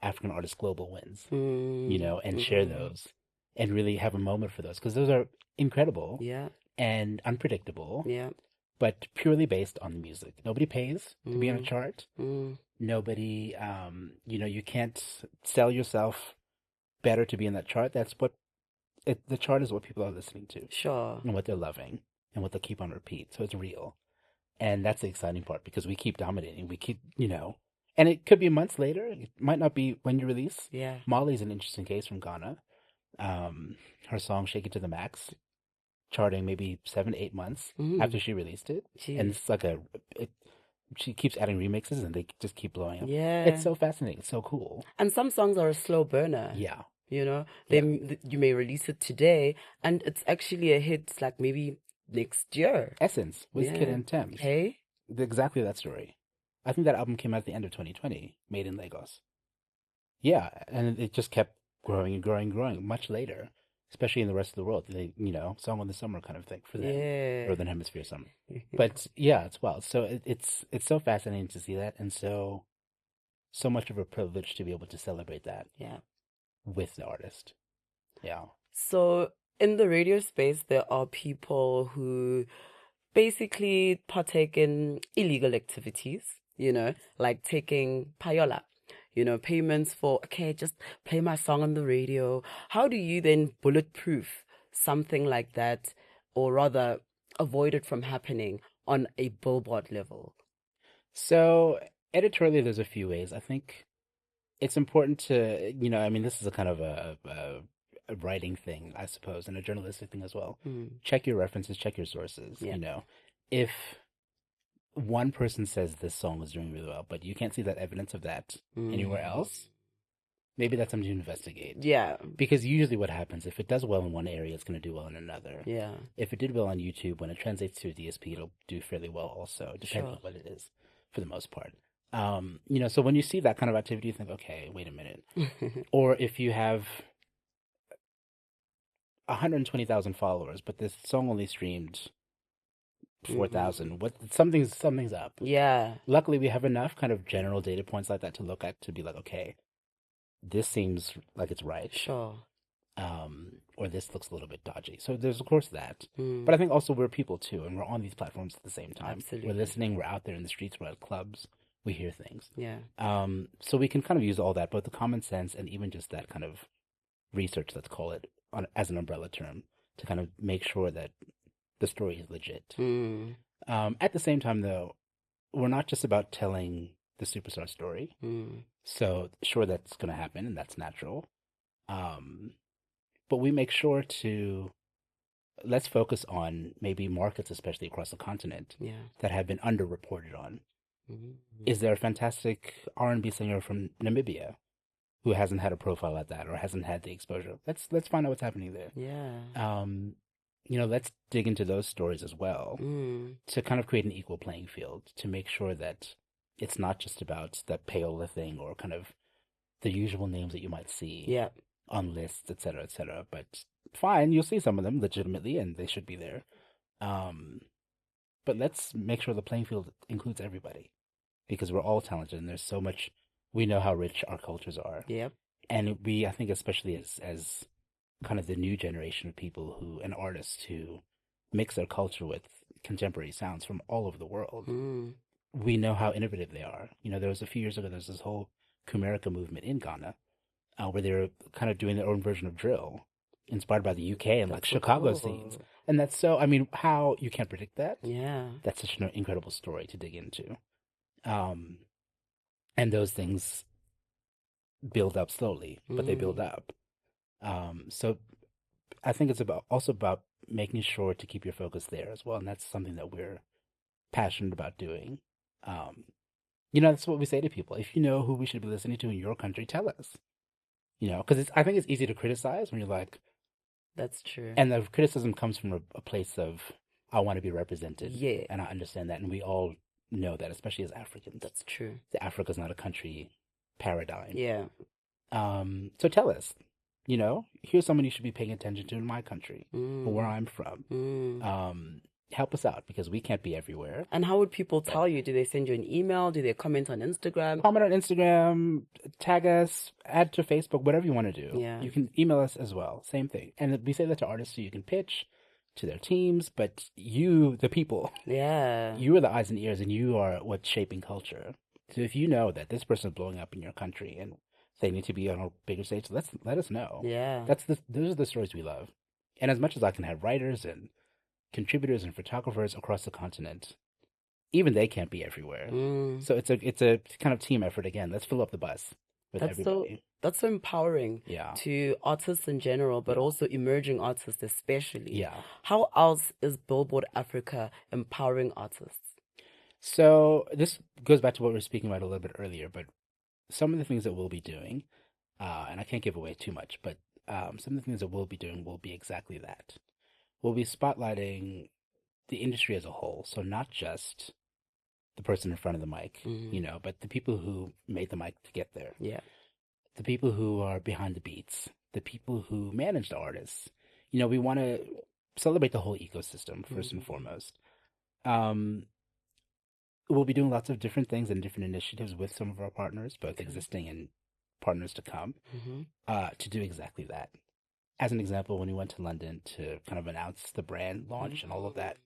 African artists' global wins, and share those and really have a moment for those, because those are incredible and unpredictable, but purely based on the music. Nobody pays to be on a chart. Nobody, you can't sell yourself better to be in that chart. That's what the chart is, what people are listening to. Sure. And what they're loving and what they'll keep on repeat. So it's real. And that's the exciting part, because we keep dominating. We keep, and it could be months later. It might not be when you release. Yeah. Molly's an interesting case from Ghana. Her song Shake It to the Max, charting maybe 7 to 8 months after she released it. Jeez. And it's like she keeps adding remixes and they just keep blowing up. Yeah. It's so fascinating. It's so cool. And some songs are a slow burner. Yeah. You may release it today and it's actually a hit like maybe next year. Essence, Wizkid and Tems. Hey? Exactly that story. I think that album came out at the end of 2020, made in Lagos. Yeah, and it just kept growing and growing and growing much later, especially in the rest of the world. Song of the summer kind of thing for them. Yeah. Northern Hemisphere summer. But yeah, it's wild. So it's so fascinating to see that, and so much of a privilege to be able to celebrate that. Yeah. With the artist. Yeah. So in the radio space, there are people who basically partake in illegal activities, like taking payola, payments for, okay, just play my song on the radio. How do you then bulletproof something like that, or rather avoid it from happening on a Billboard level? So editorially, there's a few ways. I think it's important to, this is a kind of a writing thing, I suppose, and a journalistic thing as well. Check your references, check your sources. Yeah. If one person says this song is doing really well, but you can't see that evidence of that anywhere else, maybe that's something to investigate. Yeah. Because usually what happens, if it does well in one area, it's going to do well in another. Yeah. If it did well on YouTube, when it translates to a DSP, it'll do fairly well also, depending on what it is, for the most part. So when you see that kind of activity, you think, okay, wait a minute. Or if you have 120,000 followers, but this song only streamed 4,000, something's up. Yeah. Luckily, we have enough kind of general data points like that to look at, to be like, okay, this seems like it's right. Sure. Or this looks a little bit dodgy. So there's, of course, that. But I think also we're people too, and we're on these platforms at the same time. Absolutely. We're listening, we're out there in the streets, we're at clubs, we hear things. Yeah. So we can kind of use all that, both the common sense and even just that kind of research, let's call it, as an umbrella term, to kind of make sure that the story is legit. At the same time, though, we're not just about telling the superstar story. So sure, that's going to happen, and that's natural. but we make sure to let's focus on maybe markets, especially across the continent, that have been underreported on. Mm-hmm. Is there a fantastic R&B singer from Namibia who hasn't had a profile like that or hasn't had the exposure? Let's find out what's happening there. Yeah. Let's dig into those stories as well to kind of create an equal playing field, to make sure that it's not just about the payola thing or kind of the usual names that you might see on lists, et cetera, but fine, you'll see some of them legitimately and they should be there. But let's make sure the playing field includes everybody, because we're all talented and there's so much. We know how rich our cultures are. Yep. And I think especially as kind of the new generation of people and artists who mix their culture with contemporary sounds from all over the world, we know how innovative they are. There was a few years ago, there's this whole Kumerica movement in Ghana, where they were kind of doing their own version of drill, inspired by the UK and like Chicago scenes. And that's how you can't predict that. Yeah. That's such an incredible story to dig into. And those things build up slowly, but they build up. So I think it's also about making sure to keep your focus there as well. And that's something that we're passionate about doing. That's what we say to people. If you know who we should be listening to in your country, tell us. Because I think it's easy to criticize when you're like... That's true. And the criticism comes from a place of, I want to be represented. Yeah. And I understand that. And we all know that, especially as Africans. That's true. Africa's not a country paradigm. Yeah. So tell us, here's someone you should be paying attention to in my country, or where I'm from. Help us out, because we can't be everywhere. And how would people tell you? Do they send you an email? Do they comment on Instagram? Comment on Instagram, tag us, add to Facebook, whatever you want to do. Yeah. You can email us as well. Same thing. And we say that to artists so you can pitch to their teams, but you, the people, you are the eyes and ears, and you are what's shaping culture. So if you know that this person is blowing up in your country and they need to be on a bigger stage, let us know. Yeah. Those are the stories we love. And as much as I can have writers and contributors and photographers across the continent, even they can't be everywhere. So it's a kind of team effort again. Let's fill up the bus with everybody. That's so empowering to artists in general, but also emerging artists especially. Yeah. How else is Billboard Africa empowering artists? So this goes back to what we were speaking about a little bit earlier, but some of the things that we'll be doing, and I can't give away too much, but some of the things that we'll be doing will be exactly that. We'll be spotlighting the industry as a whole. So not just the person in front of the mic, but the people who made the mic to get there. Yeah. The people who are behind the beats, the people who manage the artists. We want to celebrate the whole ecosystem first and foremost. We'll be doing lots of different things and different initiatives with some of our partners, both existing and partners to come, to do exactly that. As an example, when we went to London to kind of announce the brand launch and all of that,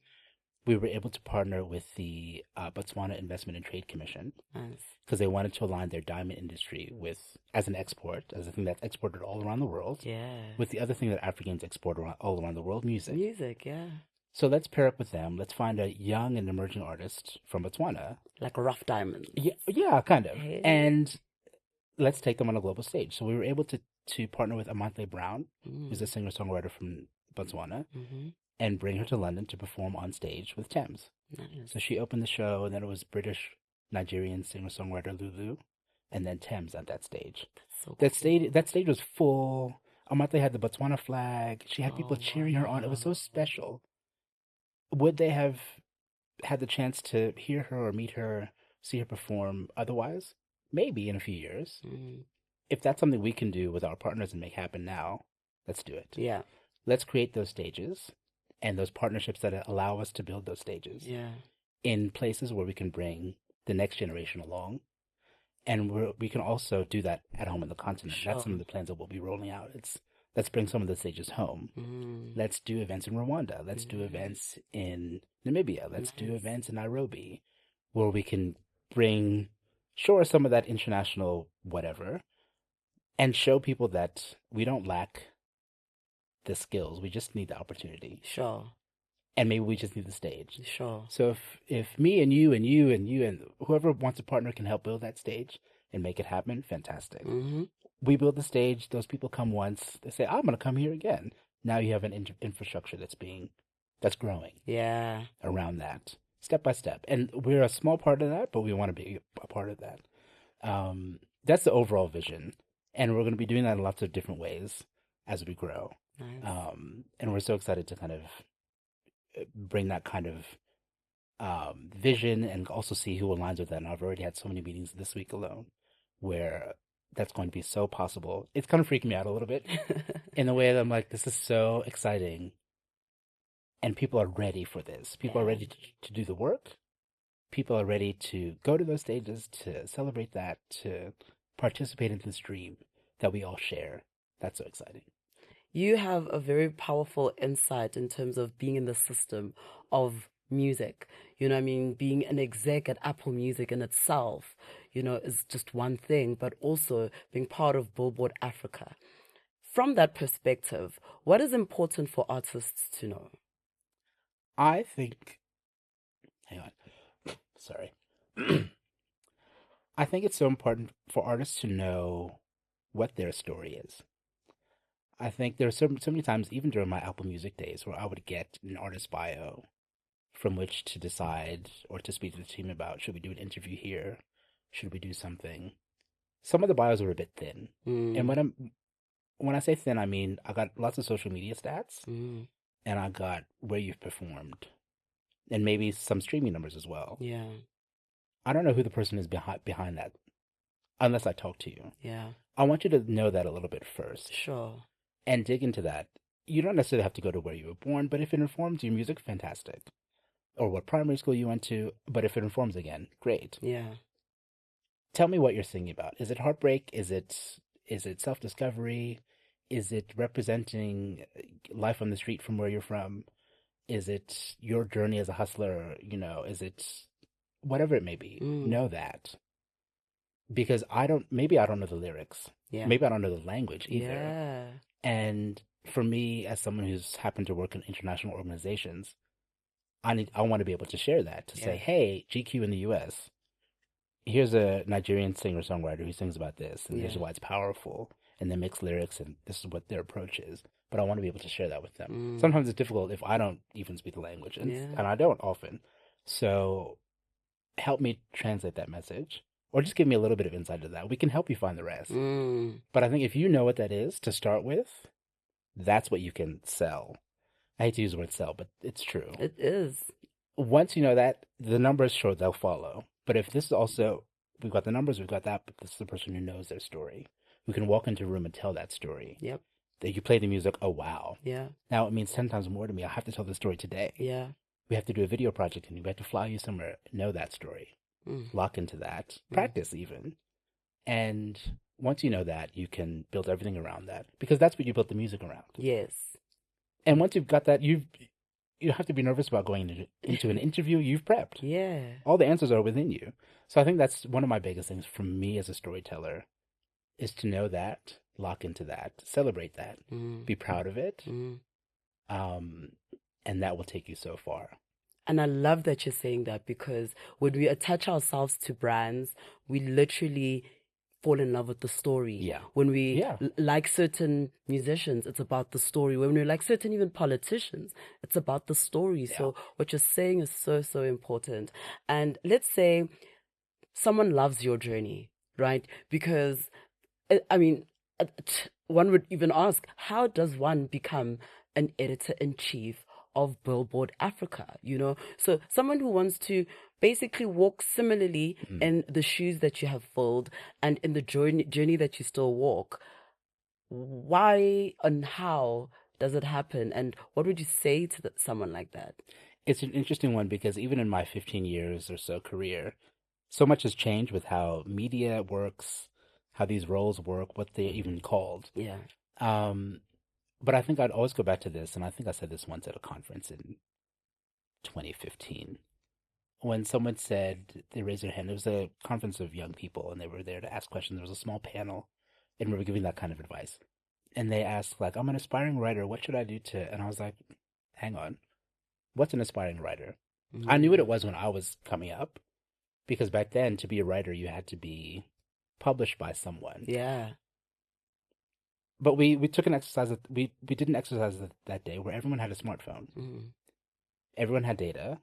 we were able to partner with the Botswana Investment and Trade Commission, because they wanted to align their diamond industry as a thing that's exported all around the world, with the other thing that Africans export all around the world, music. Music, yeah. So let's pair up with them. Let's find a young and emerging artist from Botswana. Like Rough Diamonds. Yeah, kind of. Hey. And let's take them on a global stage. So we were able to partner with Amanthe Brown, who's a singer-songwriter from Botswana, and bring her to London to perform on stage with Tems. Nice. So she opened the show, and then it was British-Nigerian singer-songwriter Lulu, and then Tems at that stage. That's so cool. That stage was full. Amanthe had the Botswana flag. She had people cheering her on. It was so special. Would they have had the chance to hear her or meet her, see her perform otherwise? Maybe in a few years. If that's something we can do with our partners and make happen now, let's do it. Yeah. Let's create those stages and those partnerships that allow us to build those stages in places where we can bring the next generation along. And we can also do that at home on the continent. Sure. That's some of the plans that we'll be rolling out. Let's bring some of the stages home. Let's do events in Rwanda. Let's do events in Namibia. Let's do events in Nairobi, where we can bring, some of that international whatever, and show people that we don't lack the skills. We just need the opportunity. Sure. And maybe we just need the stage. Sure. So if me and you and you and you and whoever wants a partner can help build that stage and make it happen, fantastic. we build the stage, those people come once, they say, I'm going to come here again. Now you have an infrastructure that's growing around that, step by step. And we're a small part of that, but we want to be a part of that. That's the overall vision. And we're going to be doing that in lots of different ways as we grow. Nice. And we're so excited to kind of bring that kind of vision and also see who aligns with that. And I've already had so many meetings this week alone where that's going to be so possible. It's kind of freaking me out a little bit in the way that I'm like, this is so exciting. And people are ready for this. People are ready to do the work. People are ready to go to those stages, to celebrate that, to participate in this dream that we all share. That's so exciting. You have a very powerful insight in terms of being in the system of music. You know what I mean? Being an exec at Apple Music in itself, you know, is just one thing, but also being part of Billboard Africa. From that perspective, what is important for artists to know? I think, hang on, sorry. I think it's so important for artists to know what their story is. I think there are so many times, even during my Apple Music days, where I would get an artist bio from which to decide or to speak to the team about, should we do an interview here? Should we do something? Some of the bios were a bit thin. And when I say thin, I mean I got lots of social media stats and I got where you've performed and maybe some streaming numbers as well. Yeah. I don't know who the person is behind that unless I talk to you. Yeah. I want you to know that a little bit first. Sure. And dig into that. You don't necessarily have to go to where you were born, but if it informs your music, fantastic. Or what primary school you went to, but if it informs again, great. Yeah. Tell me what you're singing about. Is it heartbreak? Is it self-discovery? Is it representing life on the street from where you're from? Is it your journey as a hustler? You know, is it whatever it may be? Know that. Because maybe I don't know the lyrics. Yeah. Maybe I don't know the language either. Yeah. And for me, as someone who's happened to work in international organizations, I want to be able to share that, to say, hey, GQ in the US, here's a Nigerian singer-songwriter who sings about this, and here's why it's powerful, and then makes lyrics, and this is what their approach is. But I want to be able to share that with them. Sometimes it's difficult if I don't even speak the language, and I don't often. So help me translate that message, or just give me a little bit of insight to that. We can help you find the rest. But I think if you know what that is to start with, that's what you can sell. I hate to use the word sell, but it's true. It is. Once you know that, the numbers, sure, they'll follow. But if this is also, we've got the numbers, we've got that, but this is the person who knows their story, who can walk into a room and tell that story. Yep. That you play the music, oh, wow. Yeah. Now it means 10 times more to me. I have to tell the story today. Yeah. We have to do a video project and we have to fly you somewhere, know that story. Lock into that. Practice even. And once you know that, you can build everything around that. Because that's what you built the music around. Yes. And once you've got that, you don't have to be nervous about going into an interview. You've prepped. Yeah. All the answers are within you. So I think that's one of my biggest things for me as a storyteller is to know that, lock into that, celebrate that, be proud of it. And that will take you so far. And I love that you're saying that, because when we attach ourselves to brands, we literally fall in love with the story. Yeah. When we like certain musicians, it's about the story. When we like certain even politicians, it's about the story. Yeah. So what you're saying is so, so important. And let's say someone loves your journey, right? Because, I mean, one would even ask, how does one become an editor-in-chief of Billboard Africa, you know? So someone who wants to basically walk similarly in the shoes that you have filled and in the journey that you still walk, why and how does it happen? And what would you say to someone like that? It's an interesting one because even in my 15 years or so career, so much has changed with how media works, how these roles work, what they're even called. Yeah. But I think I'd always go back to this, and I think I said this once at a conference in 2015. When someone said, they raised their hand, it was a conference of young people, and they were there to ask questions. There was a small panel, and we were giving that kind of advice. And they asked, like, I'm an aspiring writer, what should I do to... And I was like, hang on, what's an aspiring writer? I knew what it was when I was coming up, because back then, to be a writer, you had to be published by someone. Yeah. But we took an exercise that we did an exercise that day where everyone had a smartphone. Everyone had data.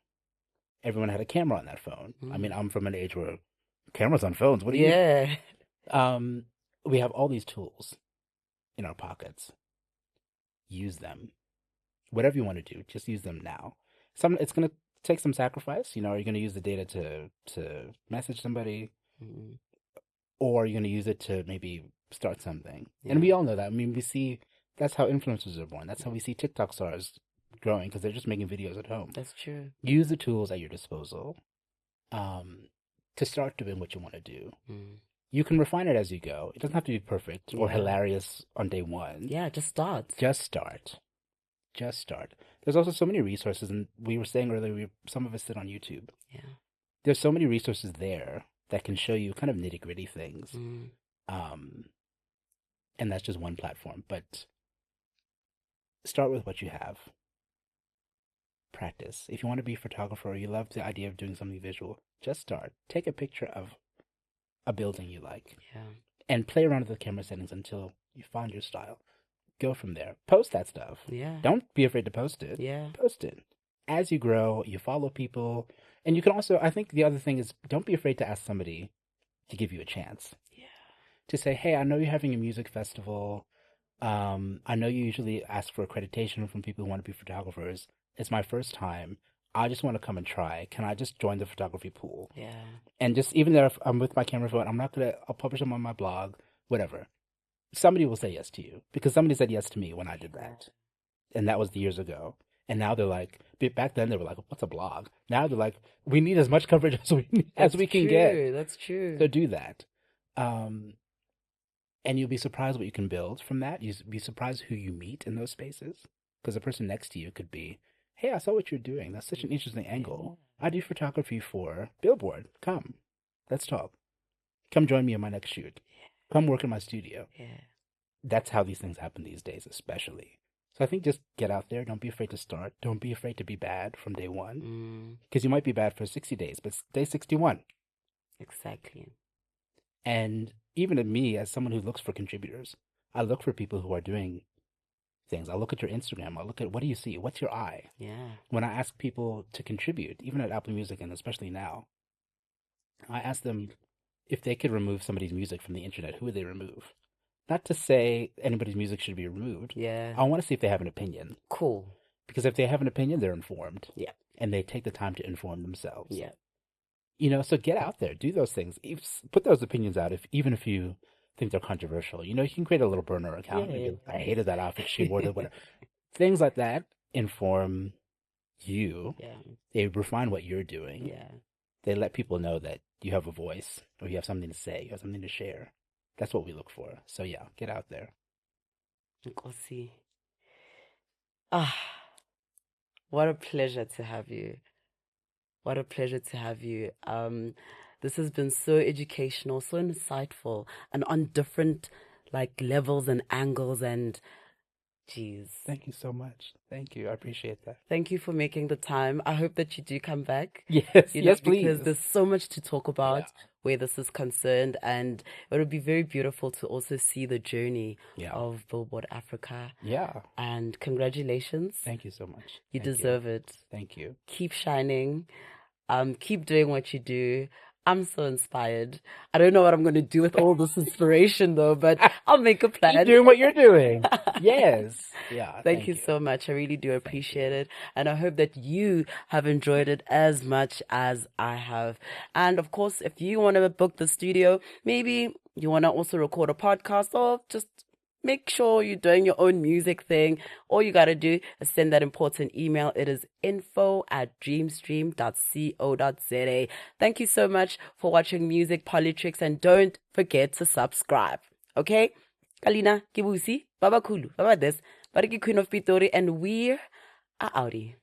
Everyone had a camera on that phone. I mean, I'm from an age where cameras on phones. What do you mean? We have all these tools in our pockets. Use them. Whatever you want to do, just use them now. It's going to take some sacrifice. You know, are you going to use the data to message somebody? Or are you going to use it to maybe start something? And we all know that. I mean, we see that's how influencers are born. That's how we see TikTok stars growing, because they're just making videos at home. That's true. Use the tools at your disposal to start doing what you want to do. You can refine it as you go. It doesn't have to be perfect or hilarious on day one. Yeah, just start. Just start. There's also so many resources, and we were saying earlier, some of us sit on YouTube. Yeah. There's so many resources there that can show you kind of nitty-gritty things. And that's just one platform. But start with what you have. Practice. If you want to be a photographer or you love the idea of doing something visual, just start. Take a picture of a building you like. And play around with the camera settings until you find your style. Go from there. Post that stuff. Don't be afraid to post it. Post it. As you grow, you follow people. And you can also, I think the other thing is, don't be afraid to ask somebody to give you a chance. To say, hey, I know you're having a music festival. I know you usually ask for accreditation from people who want to be photographers. It's my first time. I just want to come and try. Can I just join the photography pool? And just, even though I'm with my camera phone, I'll publish them on my blog, whatever. Somebody will say yes to you, because somebody said yes to me when I did that. And that was years ago. And now they're like, back then they were like, what's a blog? Now they're like, we need as much coverage as we can get. That's true. So do that. And you'll be surprised what you can build from that. You'll be surprised who you meet in those spaces. Because the person next to you could be, hey, I saw what you're doing. That's such an interesting angle. I do photography for Billboard. Come. Let's talk. Come join me in my next shoot. Come work in my studio. That's how these things happen these days, especially. So I think just get out there. Don't be afraid to start. Don't be afraid to be bad from day one. Because you might be bad for 60 days, but day 61. Exactly. And even at me, as someone who looks for contributors, I look for people who are doing things. I look at your Instagram. I look at, what do you see? What's your eye? When I ask people to contribute, even at Apple Music and especially now, I ask them if they could remove somebody's music from the internet, who would they remove? Not to say anybody's music should be removed. I want to see if they have an opinion. Cool. Because if they have an opinion, they're informed. Yeah. And they take the time to inform themselves. Yeah. You know, so get out there, do those things. Put those opinions out, even if you think they're controversial. You know, you can create a little burner account. Yeah, Maybe, yeah. I hated that outfit she wore, whatever. Things like that inform you. Yeah. They refine what you're doing. Yeah. They let people know that you have a voice, or you have something to say, you have something to share. That's what we look for. So yeah, get out there. Nkosi. What a pleasure to have you. What a pleasure to have you. This has been so educational, so insightful, and on different levels and angles, and geez. Thank you so much. Thank you. I appreciate that. Thank you for making the time. I hope that you do come back. Yes, yes, please. Because there's so much to talk about where this is concerned, and it would be very beautiful to also see the journey of Billboard Africa. Yeah. And congratulations. Thank you so much. You deserve it. Thank you. Keep shining. Keep doing what you do. I'm so inspired. I don't know what I'm going to do with all this inspiration though, but I'll make a plan. Keep doing what you're doing. Yes. Yeah. Thank you so much. I really do appreciate it. And I hope that you have enjoyed it as much as I have. And of course, if you want to book the studio, maybe you want to also record a podcast, or just make sure you're doing your own music thing, all you got to do is send that important email. It is info@dreamstream.co.za. Thank you so much for watching Music Politricks, and don't forget to subscribe. Okay? Kalina, Kibusi, Baba Kulu, Baba Des, Bariki Queen of Pitori, and we are outie.